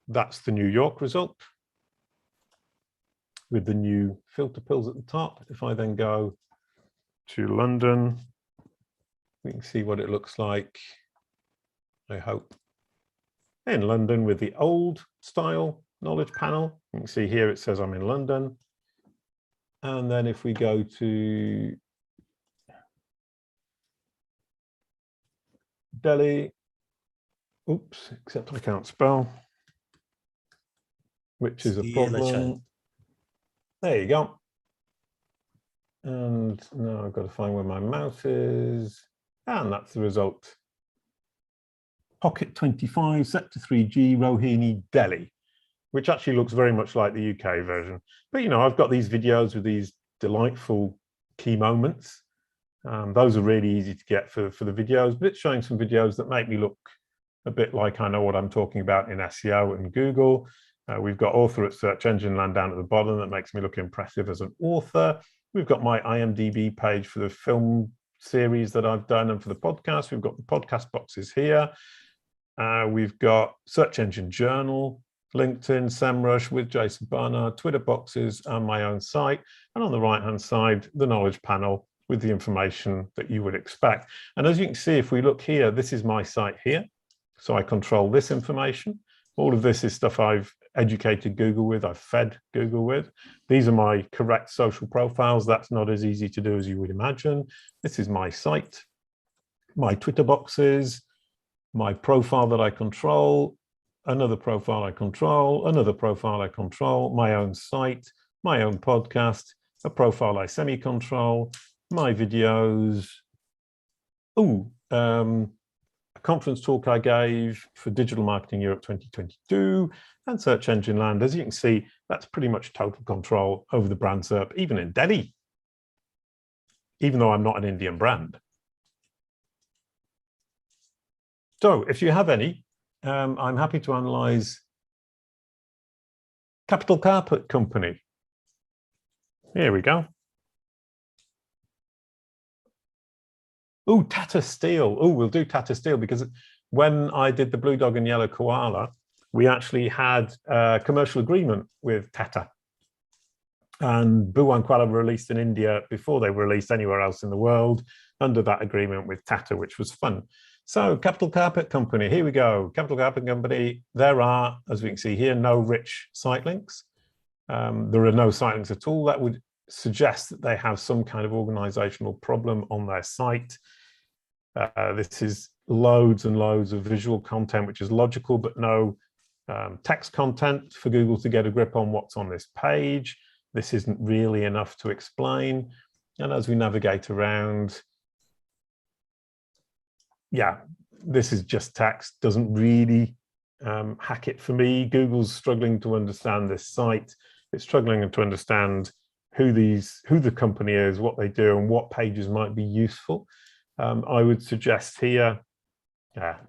that's the New York result with the new filter pills at the top. If I then go to London, we can see what it looks like, I hope, in London with the old style knowledge panel. You can see here it says I'm in London. And then if we go to Delhi, oops, except I can't spell, which is a problem. There you go. And now I've got to find where my mouse is. And that's the result. Pocket 25, Sector 3G, Rohini, Delhi, which actually looks very much like the UK version. But, you know, I've got these videos with these delightful key moments. Those are really easy to get for the videos, but it's showing some videos that make me look a bit like I know what I'm talking about in SEO and Google. We've got author at Search Engine Land down at the bottom. That makes me look impressive as an author. We've got my IMDb page for the film series that I've done and for the podcast. We've got the podcast boxes here. We've got Search Engine Journal, LinkedIn, SEMrush with Jason Barnard, Twitter boxes, and my own site. And on the right-hand side, the knowledge panel with the information that you would expect. And as you can see, if we look here, this is my site here. So I control this information. All of this is stuff I've educated Google with, I've fed Google with. These are my correct social profiles. That's not as easy to do as you would imagine. This is my site, my Twitter boxes, my profile that I control, another profile I control, another profile I control, my own site, my own podcast, a profile I semi-control, my videos. A conference talk I gave for Digital Marketing Europe 2022 and Search Engine Land. As you can see, that's pretty much total control over the brand SERP, even in Delhi, even though I'm not an Indian brand. So if you have any, I'm happy to analyze Capital Carpet Company. Here we go. Oh, Tata Steel. Oh, we'll do Tata Steel because when I did the blue dog and yellow koala, we actually had a commercial agreement with Tata. And Bhuwan Kuala were released in India before they were released anywhere else in the world under that agreement with Tata, which was fun. So Capital Carpet Company, here we go. Capital Carpet Company, there are, as we can see here, no rich site links. There are no site links at all. That would suggest that they have some kind of organizational problem on their site. This is loads and loads of visual content, which is logical, but no text content for Google to get a grip on what's on this page. This isn't really enough to explain. And as we navigate around, yeah, this is just text, doesn't really hack it for me. Google's struggling to understand this site. It's struggling to understand who the company is, what they do, and what pages might be useful. I would suggest here,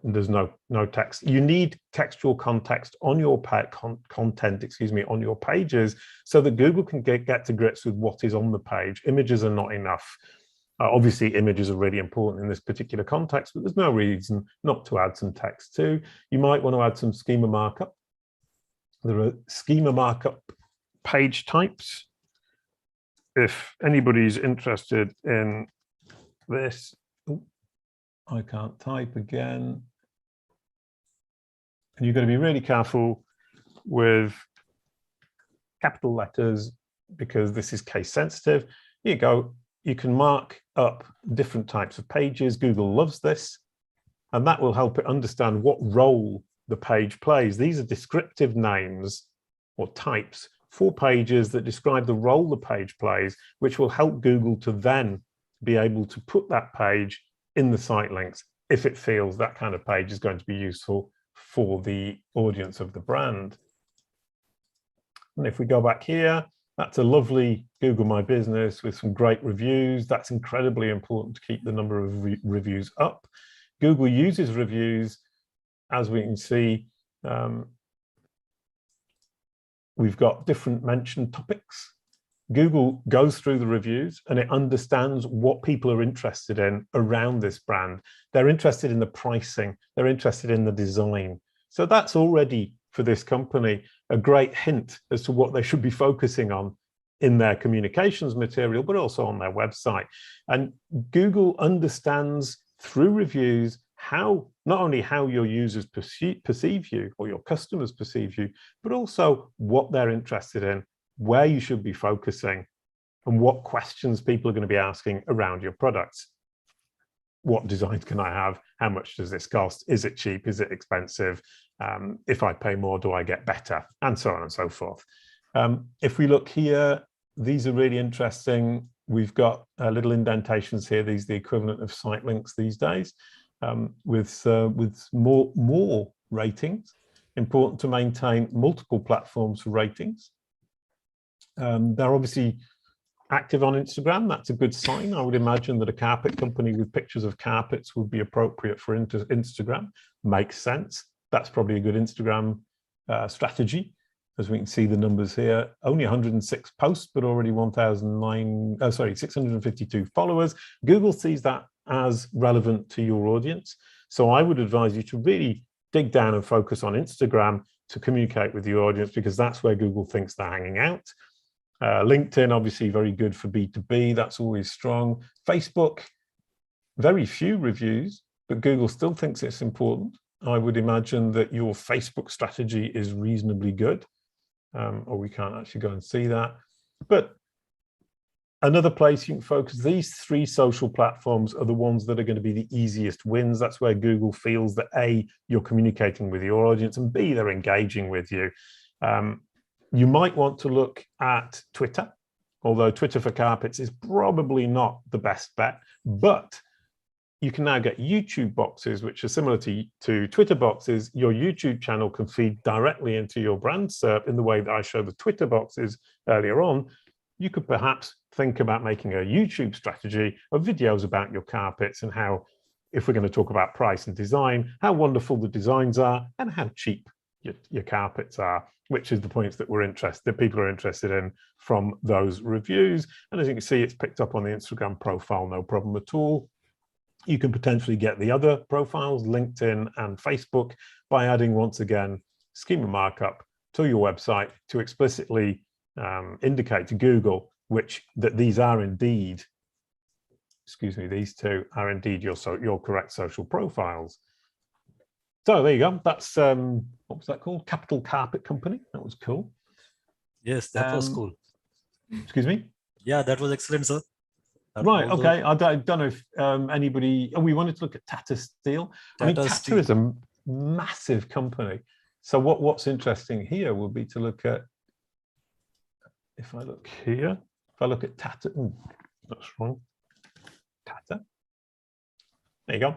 there's no text. You need textual context on your content, on your pages, so that Google can get to grips with what is on the page. Images are not enough. Obviously, images are really important in this particular context, but there's no reason not to add some text too. You might want to add some schema markup. There are schema markup page types. If anybody's interested in this, I can't type again. And you've got to be really careful with capital letters because this is case sensitive. Here you go. You can mark up different types of pages. Google loves this, and that will help it understand what role the page plays. These are descriptive names or types for pages that describe the role the page plays, which will help Google to then be able to put that page in the site links if it feels that kind of page is going to be useful for the audience of the brand. And if we go back here, that's a lovely Google My Business with some great reviews. That's incredibly important to keep the number of reviews up. Google uses reviews, as we can see. We've got different mentioned topics. Google goes through the reviews and it understands what people are interested in around this brand. They're interested in the pricing. They're interested in the design. So that's already, for this company, a great hint as to what they should be focusing on in their communications material, but also on their website. And Google understands through reviews how, not only how your users perceive you or your customers perceive you, but also what they're interested in, where you should be focusing, and what questions people are going to be asking around your products. What designs can I have? How much does this cost? Is it cheap? Is it expensive? If I pay more, do I get better? And so on and so forth. If we look here, these are really interesting. We've got little indentations here. These are the equivalent of site links these days, with more ratings. Important to maintain multiple platforms for ratings. They're obviously active on Instagram. That's a good sign. I would imagine that a carpet company with pictures of carpets would be appropriate for Instagram. Makes sense. That's probably a good Instagram strategy. As we can see the numbers here, only 106 posts, but already 652 followers. Google sees that as relevant to your audience. So I would advise you to really dig down and focus on Instagram to communicate with your audience, because that's where Google thinks they're hanging out. LinkedIn, obviously very good for B2B. That's always strong. Facebook, very few reviews, but Google still thinks it's important. I would imagine that your Facebook strategy is reasonably good. Or we can't actually go and see that. But another place you can focus, these three social platforms are the ones that are going to be the easiest wins. That's where Google feels that A, you're communicating with your audience, and B, they're engaging with you. You might want to look at Twitter, although Twitter for carpets is probably not the best bet, but you can now get YouTube boxes, which are similar to Twitter boxes. Your YouTube channel can feed directly into your brand SERP in the way that I showed the Twitter boxes earlier on. You could perhaps think about making a YouTube strategy of videos about your carpets and how, if we're going to talk about price and design, how wonderful the designs are and how cheap your carpets are, which is the points that people are interested in from those reviews. And as you can see, it's picked up on the Instagram profile, no problem at all. You can potentially get the other profiles, LinkedIn and Facebook, by adding, once again, schema markup to your website to explicitly indicate to Google that these are indeed, excuse me, these two are indeed your correct social profiles. So there you go. That's what was that called? Capital Carpet Company. That was cool. Yes, that was cool. Excuse me. Yeah, that was excellent, sir. Right. Okay. I don't know if anybody. Oh, we wanted to look at Tata Steel. I mean, Tata is a massive company. So what's interesting here will be to look at. If I look here, if I look at Tata. Ooh, that's wrong. Tata. There you go.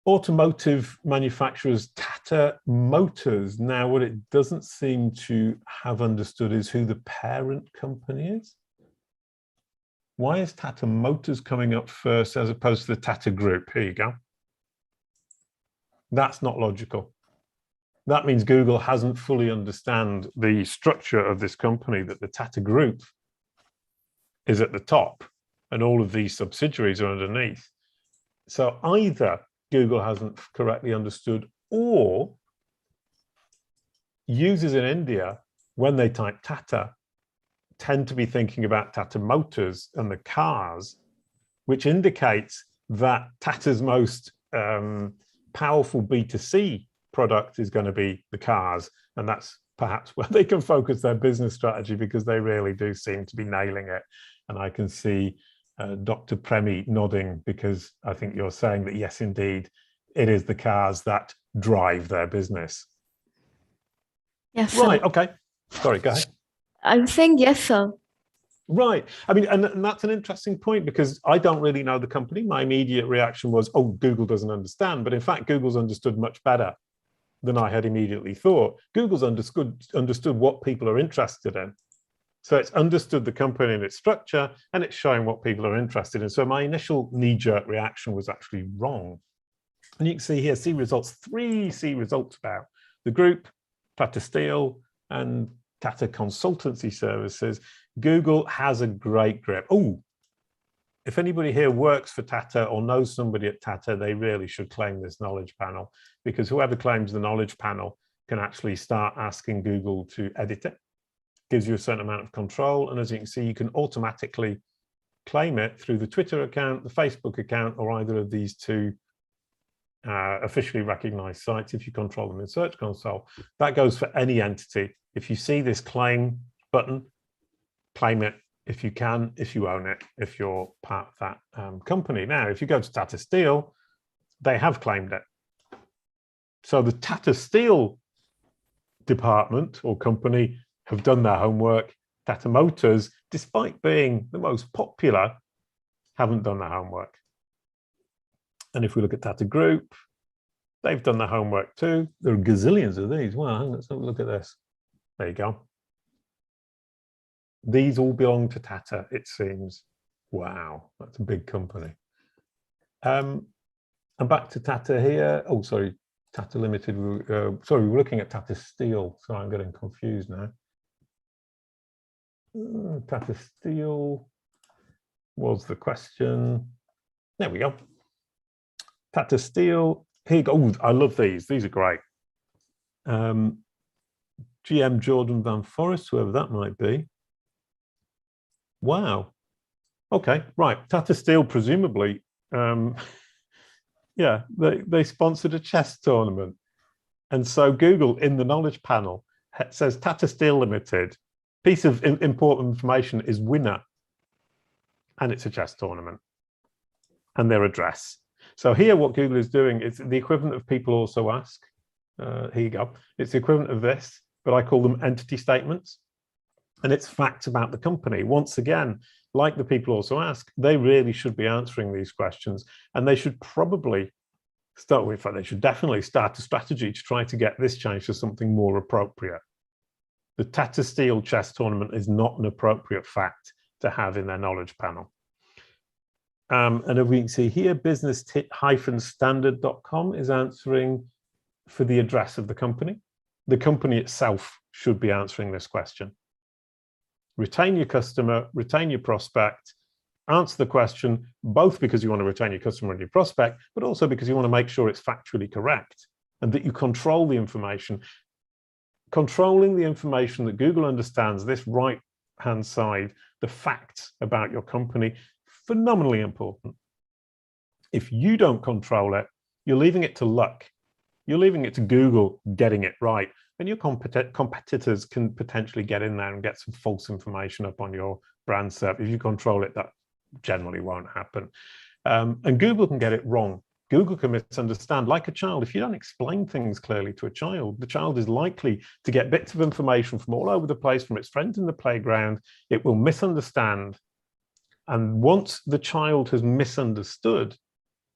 Automotive manufacturers Tata Motors. Now, what it doesn't seem to have understood is who the parent company is. Why is Tata Motors coming up first as opposed to the Tata Group? Here you go. That's not logical. That means Google hasn't fully understand the structure of this company, that the Tata Group is at the top and all of these subsidiaries are underneath. So either Google hasn't correctly understood, or users in India, when they type Tata, tend to be thinking about Tata Motors and the cars, which indicates that Tata's most powerful B2C product is going to be the cars. And that's perhaps where they can focus their business strategy, because they really do seem to be nailing it. And I can see Dr. Premi nodding, because I think you're saying that, yes, indeed, it is the cars that drive their business. Yes, right. sir. Okay. Sorry, go ahead. I'm saying yes, sir. Right. I mean, and that's an interesting point, because I don't really know the company. My immediate reaction was, oh, Google doesn't understand. But in fact, Google's understood much better than I had immediately thought. Google's understood what people are interested in. So it's understood the company and its structure, and it's showing what people are interested in. So my initial knee-jerk reaction was actually wrong. And you can see here, see results, 3 see results about the group, Tata Steel, and Tata Consultancy Services. Google has a great grip. Oh, if anybody here works for Tata or knows somebody at Tata, they really should claim this knowledge panel, because whoever claims the knowledge panel can actually start asking Google to edit it. Gives you a certain amount of control. And as you can see, you can automatically claim it through the Twitter account, the Facebook account, or either of these two officially recognized sites if you control them in Search Console. That goes for any entity. If you see this claim button, claim it if you can, if you own it, if you're part of that company. Now, if you go to Tata Steel, they have claimed it. So the Tata Steel department or company have done their homework. Tata Motors, despite being the most popular, haven't done their homework. And if we look at Tata Group, they've done their homework too. There are gazillions of these. Wow, let's have a look at this. There you go. These all belong to Tata, it seems. Wow, that's a big company. And back to Tata here. Oh, sorry, Tata Limited. Sorry, we're looking at Tata Steel. So I'm getting confused now. Tata Steel was the question. There we go. Tata Steel. Here you go. Oh, I love these. These are great. GM Jordan Van Forest, whoever that might be. Wow. Okay, right. Tata Steel, presumably, yeah, they sponsored a chess tournament. And so Google, in the knowledge panel, says Tata Steel Limited, piece of important information is winner. And it's a chess tournament. And their address. So here what Google is doing is the equivalent of people also ask. Here you go. It's the equivalent of this, but I call them entity statements. And it's facts about the company. Once again, like the people also ask, they really should be answering these questions. And they should probably start with, they should definitely start a strategy to try to get this changed to something more appropriate. The Tata Steel chess tournament is not an appropriate fact to have in their knowledge panel. And if we can see here, business-standard.com is answering for the address of the company. The company itself should be answering this question. Retain your customer, retain your prospect, answer the question, both because you want to retain your customer and your prospect, but also because you want to make sure it's factually correct. and that you control the information. Controlling the information that Google understands, this right-hand side, the facts about your company, phenomenally important. If you don't control it, you're leaving it to luck. You're leaving it to Google getting it right. And your competitors can potentially get in there and get some false information up on your brand SERP. If you control it, that generally won't happen. And Google can get it wrong. Google can misunderstand. Like a child, if you don't explain things clearly to a child, the child is likely to get bits of information from all over the place, from its friends in the playground. It will misunderstand. And once the child has misunderstood,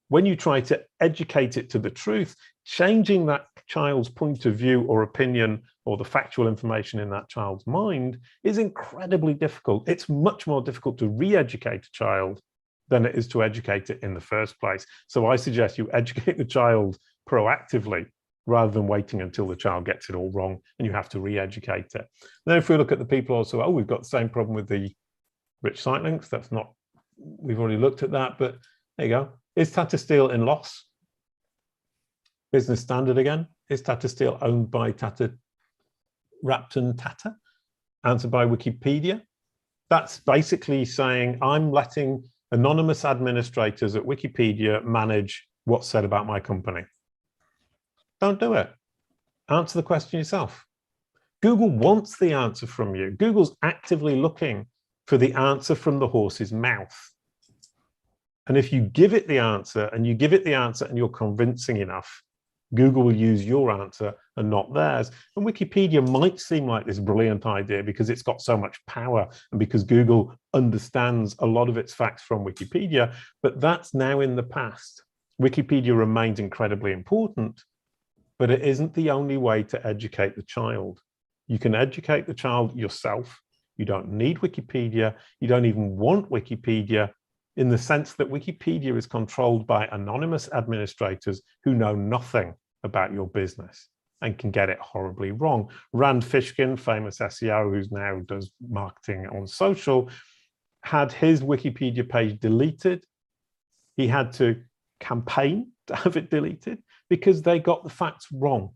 when you try to educate it to the truth, changing that child's point of view or opinion or the factual information in that child's mind is incredibly difficult. It's much more difficult to re-educate a child than it is to educate it in the first place. So I suggest you educate the child proactively rather than waiting until the child gets it all wrong and you have to re-educate it. And then if we look at the people also, oh, we've got the same problem with the rich site links. That's not, we've already looked at that, but there you go. Is Tata Steel in loss? Business Standard again. Is Tata Steel owned by Tata Rapton Tata? Answered by Wikipedia. That's basically saying I'm letting anonymous administrators at Wikipedia manage what's said about my company. Don't do it. Answer the question yourself. Google wants the answer from you. Google's actively looking for the answer from the horse's mouth. And if you give it the answer and you give it the answer and you're convincing enough, Google will use your answer and not theirs. And Wikipedia might seem like this brilliant idea because it's got so much power and because Google understands a lot of its facts from Wikipedia, but that's now in the past. Wikipedia remains incredibly important, but it isn't the only way to educate the child. You can educate the child yourself. You don't need Wikipedia. You don't even want Wikipedia, in the sense that Wikipedia is controlled by anonymous administrators who know nothing about your business and can get it horribly wrong. Rand Fishkin, famous SEO, who's now does marketing on social, had his Wikipedia page deleted. He had to campaign to have it deleted because they got the facts wrong.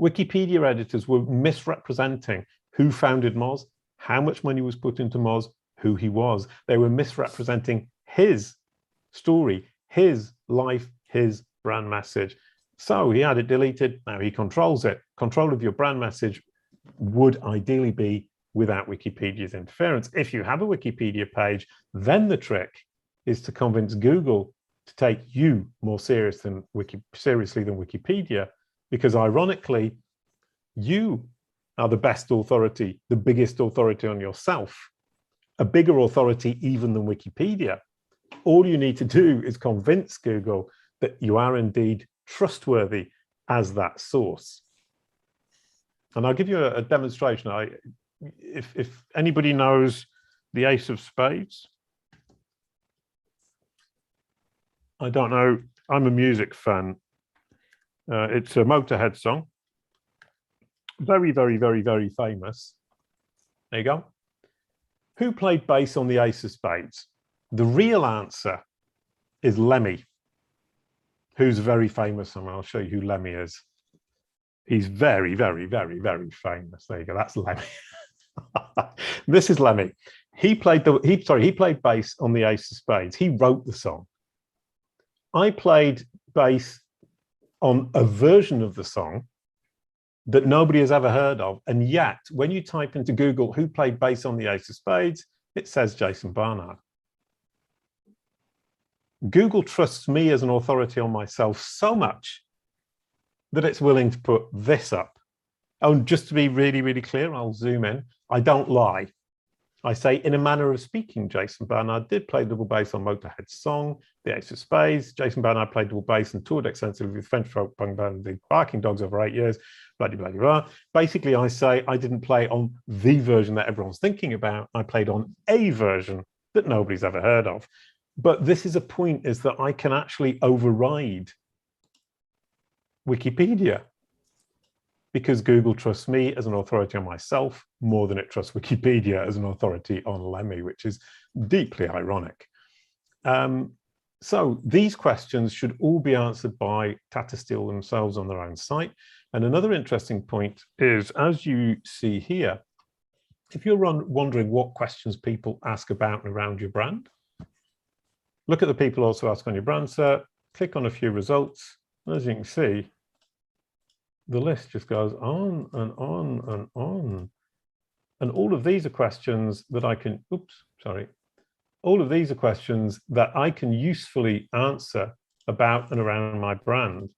Wikipedia editors were misrepresenting who founded Moz, how much money was put into Moz, who he was. They were misrepresenting his story, his life, his brand message. So he had it deleted. Now he controls it. Control of your brand message would ideally be without Wikipedia's interference. If you have a Wikipedia page, then the trick is to convince Google to take you more seriously than Wikipedia, because ironically, you are the best authority, the biggest authority on yourself, a bigger authority even than Wikipedia. All you need to do is convince Google that you are indeed trustworthy as that source. And I'll give you a demonstration. If anybody knows the Ace of Spades, I don't know, I'm a music fan. It's a Motorhead song. Very, very, very, very famous. There you go. Who played bass on the Ace of Spades? The real answer is Lemmy, who's very famous. And I'll show you who Lemmy is. He's very, very, very, very famous. There you go. That's Lemmy. This is Lemmy. He played bass on the Ace of Spades. He wrote the song. I played bass on a version of the song that nobody has ever heard of. And yet, when you type into Google who played bass on the Ace of Spades, it says Jason Barnard. Google trusts me as an authority on myself so much that it's willing to put this up. Oh, just to be really, really clear, I'll zoom in. I don't lie. I say, in a manner of speaking, Jason Barnard did play double bass on Motorhead's song, The Ace of Spades. Jason Barnard played double bass and toured extensively with French folk punk band The Barking Dogs over 8 years, blah, blah, blah, blah. Basically, I say I didn't play on the version that everyone's thinking about. I played on a version that nobody's ever heard of. But this is a point, is that I can actually override Wikipedia, because Google trusts me as an authority on myself more than it trusts Wikipedia as an authority on Lemmy, which is deeply ironic. So these questions should all be answered by Tata Steel themselves on their own site. And another interesting point is, as you see here, if you're wondering what questions people ask about and around your brand, look at the people also ask on your brand SERP, click on a few results, and as you can see, the list just goes on and on and on. And all of these are questions that I can, all of these are questions that I can usefully answer about and around my brand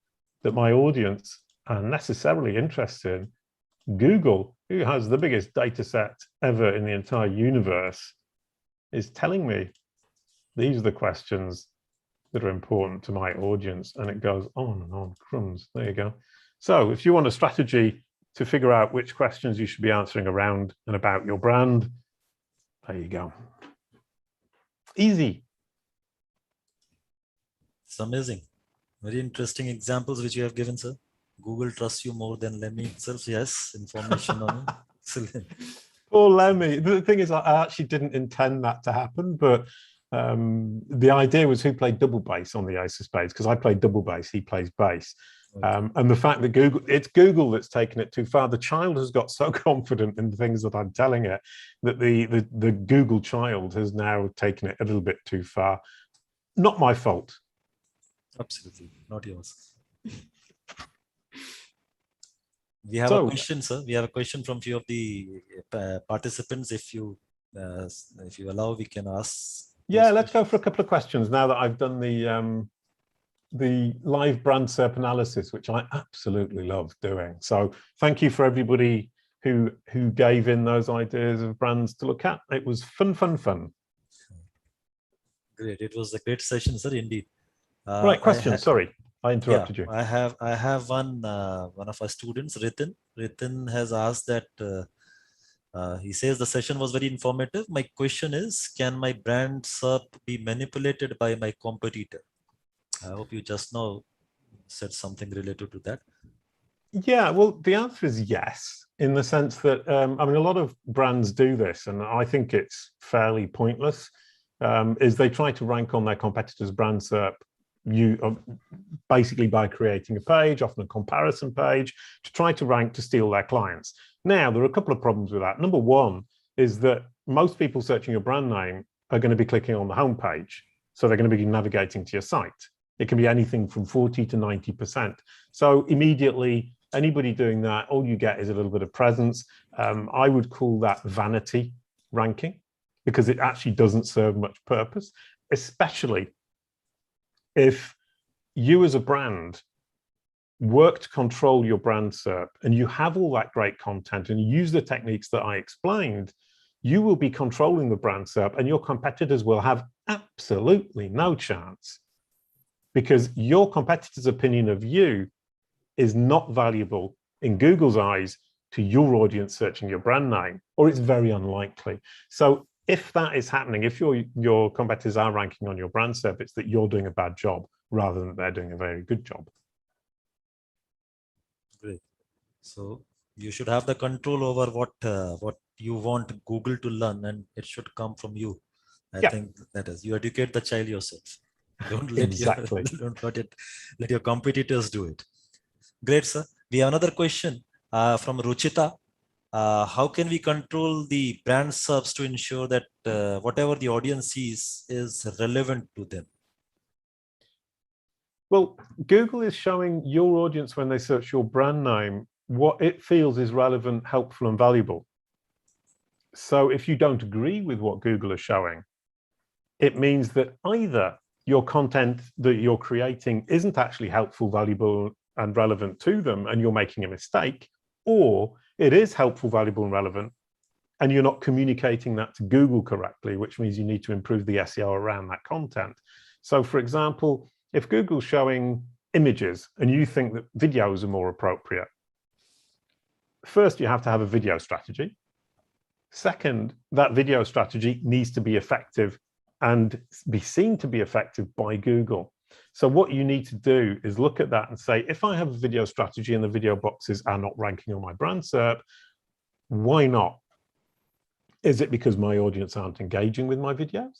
that my audience are necessarily interested in. Google, who has the biggest data set ever in the entire universe, is telling me these are the questions that are important to my audience, and it goes on and on. Crumbs, there you go. So if you want a strategy to figure out which questions you should be answering around and about your brand, there you go. Easy. It's amazing. Very interesting examples which you have given, sir. Google trusts you more than Lemmy itself. Yes, information on it. Excellent. Poor Lemmy. The thing is, I actually didn't intend that to happen, but the idea was who played double bass on the Ace of Spades, because I played double bass, he plays bass. Okay. And the fact that it's Google that's taken it too far. The child has got so confident in the things that I'm telling it that the Google child has now taken it a little bit too far. Not my fault. Absolutely, not yours. We have a question, sir. We have a question from few of the participants. If you allow, we can ask. Yeah, let's go for a couple of questions now that I've done the live brand SERP analysis, which I absolutely love doing. So thank you for everybody who gave in those ideas of brands to look at. It was fun. Great. It was a great session, sir. Indeed. Right. Question. Sorry, I interrupted you. I have one of our students, Ritin. Ritin has asked that. He says the session was very informative. My question is, can my brand SERP be manipulated by my competitor? I hope you just now said something related to that. Yeah, well, the answer is yes, in the sense that, I mean, a lot of brands do this, and I think it's fairly pointless, is they try to rank on their competitors' brand SERP basically by creating a page, often a comparison page, to try to rank to steal their clients. Now, there are a couple of problems with that. Number one is that most people searching your brand name are going to be clicking on the homepage. So they're going to be navigating to your site. It can be anything from 40 to 90%. So immediately, anybody doing that, all you get is a little bit of presence. I would call that vanity ranking, because it actually doesn't serve much purpose, especially if you as a brand work to control your brand SERP and you have all that great content and you use the techniques that I explained, you will be controlling the brand SERP and your competitors will have absolutely no chance, because your competitor's opinion of you is not valuable in Google's eyes to your audience searching your brand name, or it's very unlikely. So if that is happening, if your competitors are ranking on your brand SERP, it's that you're doing a bad job rather than they're doing a very good job. Great. So you should have the control over what you want Google to learn, and it should come from you. I think that is, you educate the child yourself. Don't let let your competitors do it. Great, sir. We have another question from Ruchita. How can we control the brand SERPs to ensure that whatever the audience sees is relevant to them? Well, Google is showing your audience, when they search your brand name, what it feels is relevant, helpful, and valuable. So if you don't agree with what Google is showing, it means that either your content that you're creating isn't actually helpful, valuable, and relevant to them, and you're making a mistake, or it is helpful, valuable, and relevant, and you're not communicating that to Google correctly, which means you need to improve the SEO around that content. So, for example, if Google's showing images and you think that videos are more appropriate, first, you have to have a video strategy. Second, that video strategy needs to be effective and be seen to be effective by Google. So what you need to do is look at that and say, if I have a video strategy and the video boxes are not ranking on my brand SERP, why not? Is it because my audience aren't engaging with my videos?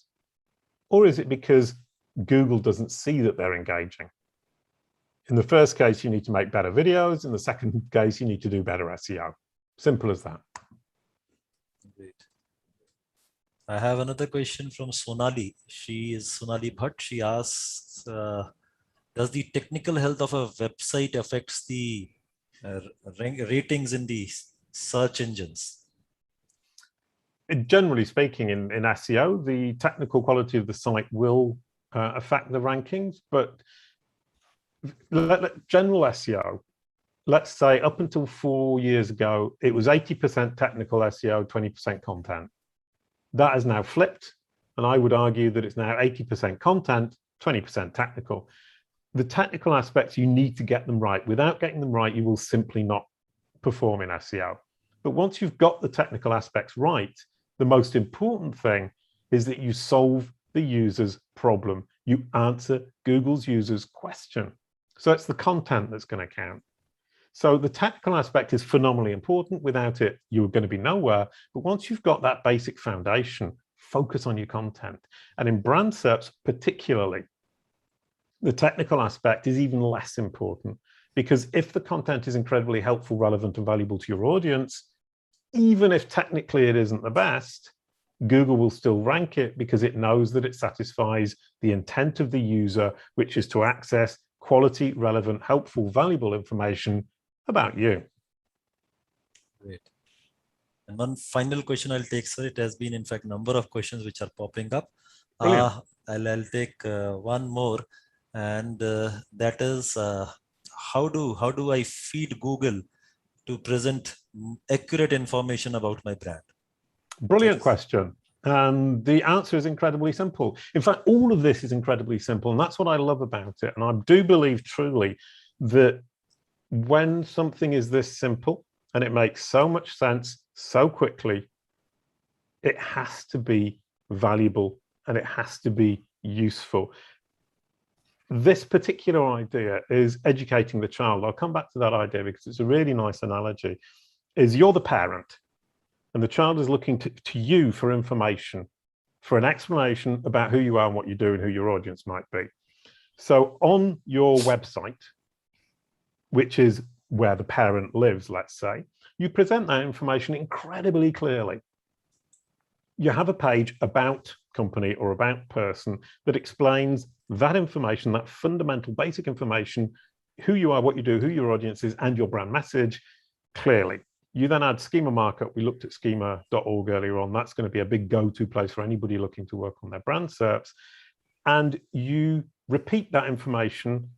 Or is it because Google doesn't see that they're engaging. In the first case, you need to make better videos. In the second case, you need to do better SEO. Simple as that. Great. I have another question from Sonali. She is Sonali Bhatt. She asks, does the technical health of a website affects the ratings in the search engines? Generally speaking, in SEO, the technical quality of the site will affect the rankings, but general SEO, let's say up until 4 years ago, it was 80% technical SEO, 20% content. That has now flipped, and I would argue that it's now 80% content, 20% technical. The technical aspects, you need to get them right. Without getting them right, you will simply not perform in SEO. But once you've got the technical aspects right, the most important thing is that you solve the user's problem. You answer Google's user's question. So it's the content that's going to count. So the technical aspect is phenomenally important. Without it, you're going to be nowhere. But once you've got that basic foundation, focus on your content. And in brand SERPs particularly, the technical aspect is even less important, because if the content is incredibly helpful, relevant, and valuable to your audience, even if technically it isn't the best, Google will still rank it because it knows that it satisfies the intent of the user, which is to access quality, relevant, helpful, valuable information about you. Great. And one final question I'll take, sir. It has been, in fact, a number of questions which are popping up. I'll take one more, and that is, how do I feed Google to present accurate information about my brand? Brilliant question. And the answer is incredibly simple. In fact, all of this is incredibly simple, and that's what I love about it. And I do believe truly that when something is this simple and it makes so much sense so quickly, it has to be valuable and it has to be useful. This particular idea is educating the child. I'll come back to that idea because it's a really nice analogy. Is you're the parent and the child is looking to you for information, for an explanation about who you are and what you do and who your audience might be. So on your website, which is where the parent lives, let's say, you present that information incredibly clearly. You have a page about company or about person that explains that information, that fundamental basic information, who you are, what you do, who your audience is, and your brand message clearly. You then add schema markup. We looked at schema.org earlier on. That's going to be a big go-to place for anybody looking to work on their brand SERPs. And you repeat that information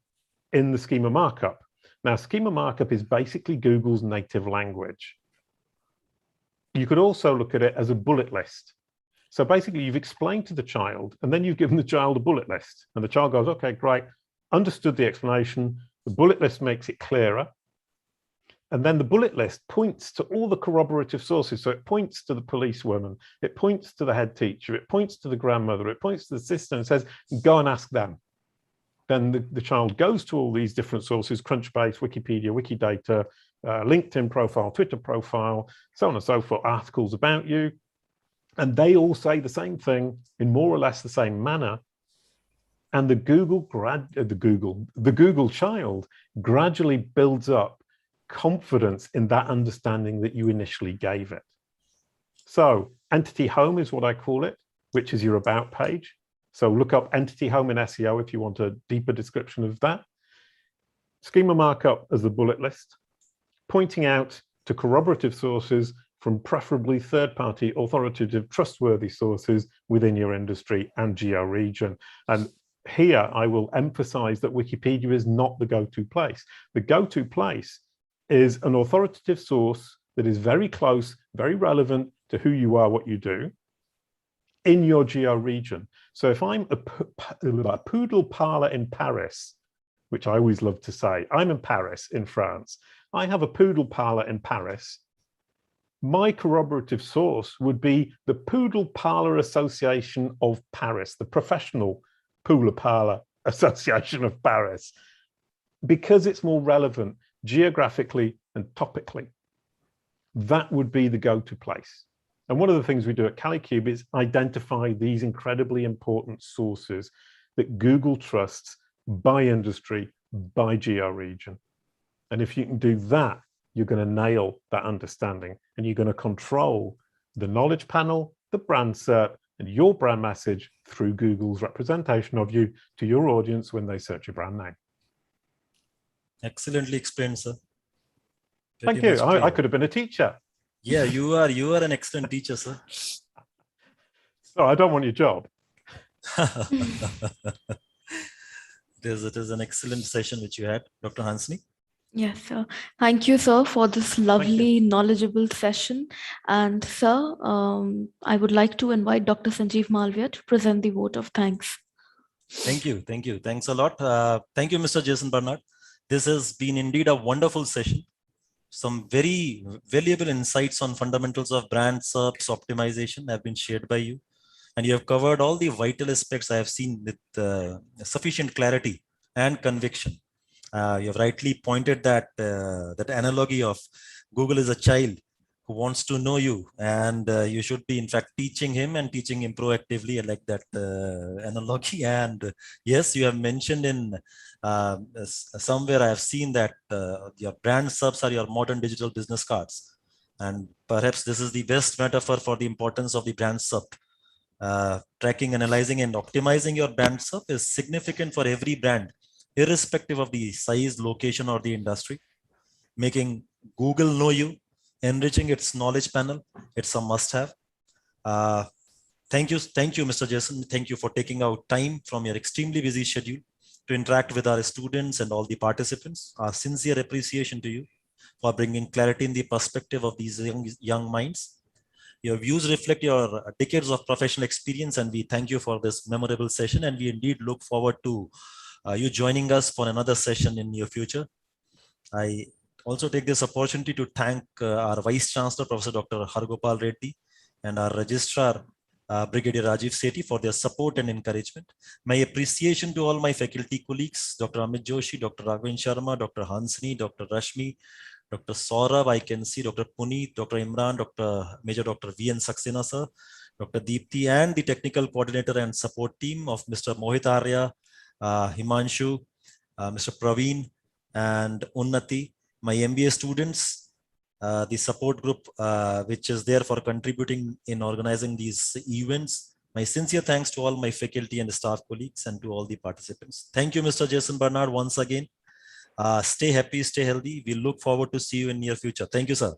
in the schema markup. Now, schema markup is basically Google's native language. You could also look at it as a bullet list. So basically, you've explained to the child, and then you've given the child a bullet list. And the child goes, okay, great, understood the explanation. The bullet list makes it clearer. And then the bullet list points to all the corroborative sources. So it points to the policewoman, it points to the head teacher, it points to the grandmother, it points to the sister and says, go and ask them. Then the child goes to all these different sources, Crunchbase, Wikipedia, Wikidata, LinkedIn profile, Twitter profile, so on and so forth, articles about you. And they all say the same thing in more or less the same manner. And the Google child gradually builds up confidence in that understanding that you initially gave it. So entity home is what I call it, which is your about page. So look up entity home in SEO if you want a deeper description of that. Schema markup as the bullet list, pointing out to corroborative sources from preferably third-party, authoritative, trustworthy sources within your industry and geo-region. And here I will emphasize that Wikipedia is not the go-to place. The go-to place is an authoritative source that is very close, very relevant to who you are, what you do, in your geo-region. So if I'm a poodle parlor in Paris, which I always love to say, I'm in Paris, in France, I have a poodle parlor in Paris, my corroborative source would be the Poodle Parlor Association of Paris, the professional Poodle Parlor Association of Paris, because it's more relevant geographically and topically. That would be the go-to place. And one of the things we do at CaliCube is identify these incredibly important sources that Google trusts by industry, by geo region. And if you can do that, you're going to nail that understanding, and you're going to control the knowledge panel, the brand SERP, and your brand message through Google's representation of you to your audience when they search your brand name. Excellently explained, sir. Thank Pretty you. much I clear. could have been a teacher. Yeah, you are an excellent teacher, sir. So I don't want your job. It is an excellent session which you had, Dr. Hansni. Yes, sir. Thank you, sir, for this lovely, knowledgeable session. And, sir, I would like to invite Dr. Sanjeev Malviya to present the vote of thanks. Thank you. Thank you. Thanks a lot. Thank you, Mr. Jason Barnard. This has been indeed a wonderful session. Some very valuable insights on fundamentals of brand SERPs optimization have been shared by you. And you have covered all the vital aspects I have seen with sufficient clarity and conviction. You have rightly pointed that that analogy of Google is a child who wants to know you, and you should be in fact teaching him and teaching him proactively. I like that analogy. And yes, you have mentioned in somewhere I have seen that your brand SERPs are your modern digital business cards, and perhaps this is the best metaphor for the importance of the brand SERP. Tracking, analyzing, and optimizing your brand SERP is significant for every brand, irrespective of the size, location, or the industry. Making Google know you, enriching its knowledge panel, it's a must-have. Thank you, Mr. Jason. Thank you for taking out time from your extremely busy schedule to interact with our students and all the participants. Our sincere appreciation to you for bringing clarity in the perspective of these young minds. Your views reflect your decades of professional experience, and we thank you for this memorable session. And we indeed look forward to you joining us for another session in your future. I also take this opportunity to thank our Vice Chancellor, Professor Dr. Hargopal Reddy, and our Registrar, Brigadier Rajiv Sethi, for their support and encouragement. My appreciation to all my faculty colleagues, Dr. Amit Joshi, Dr. Raghavan Sharma, Dr. Hansni, Dr. Rashmi, Dr. Saurabh, I can see Dr. Puneet, Dr. Imran, Major Dr. V.N. Saxena, sir, Dr. Deepthi, and the technical coordinator and support team of Mr. Mohit Arya, Himanshu, Mr. Praveen, and Unnati, my MBA students, the support group, which is there for contributing in organizing these events. My sincere thanks to all my faculty and staff colleagues and to all the participants. Thank you, Mr. Jason Barnard, once again. Stay happy, stay healthy. We look forward to see you in near future. Thank you, sir.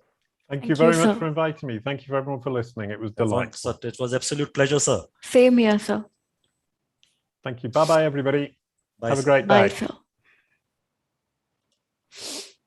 Thank you very much for inviting me. Thank you for everyone for listening. It was delightful. It was absolute pleasure, sir. Same here, sir. Thank you. Bye-bye, everybody. Bye, Have a great day. Bye, sir.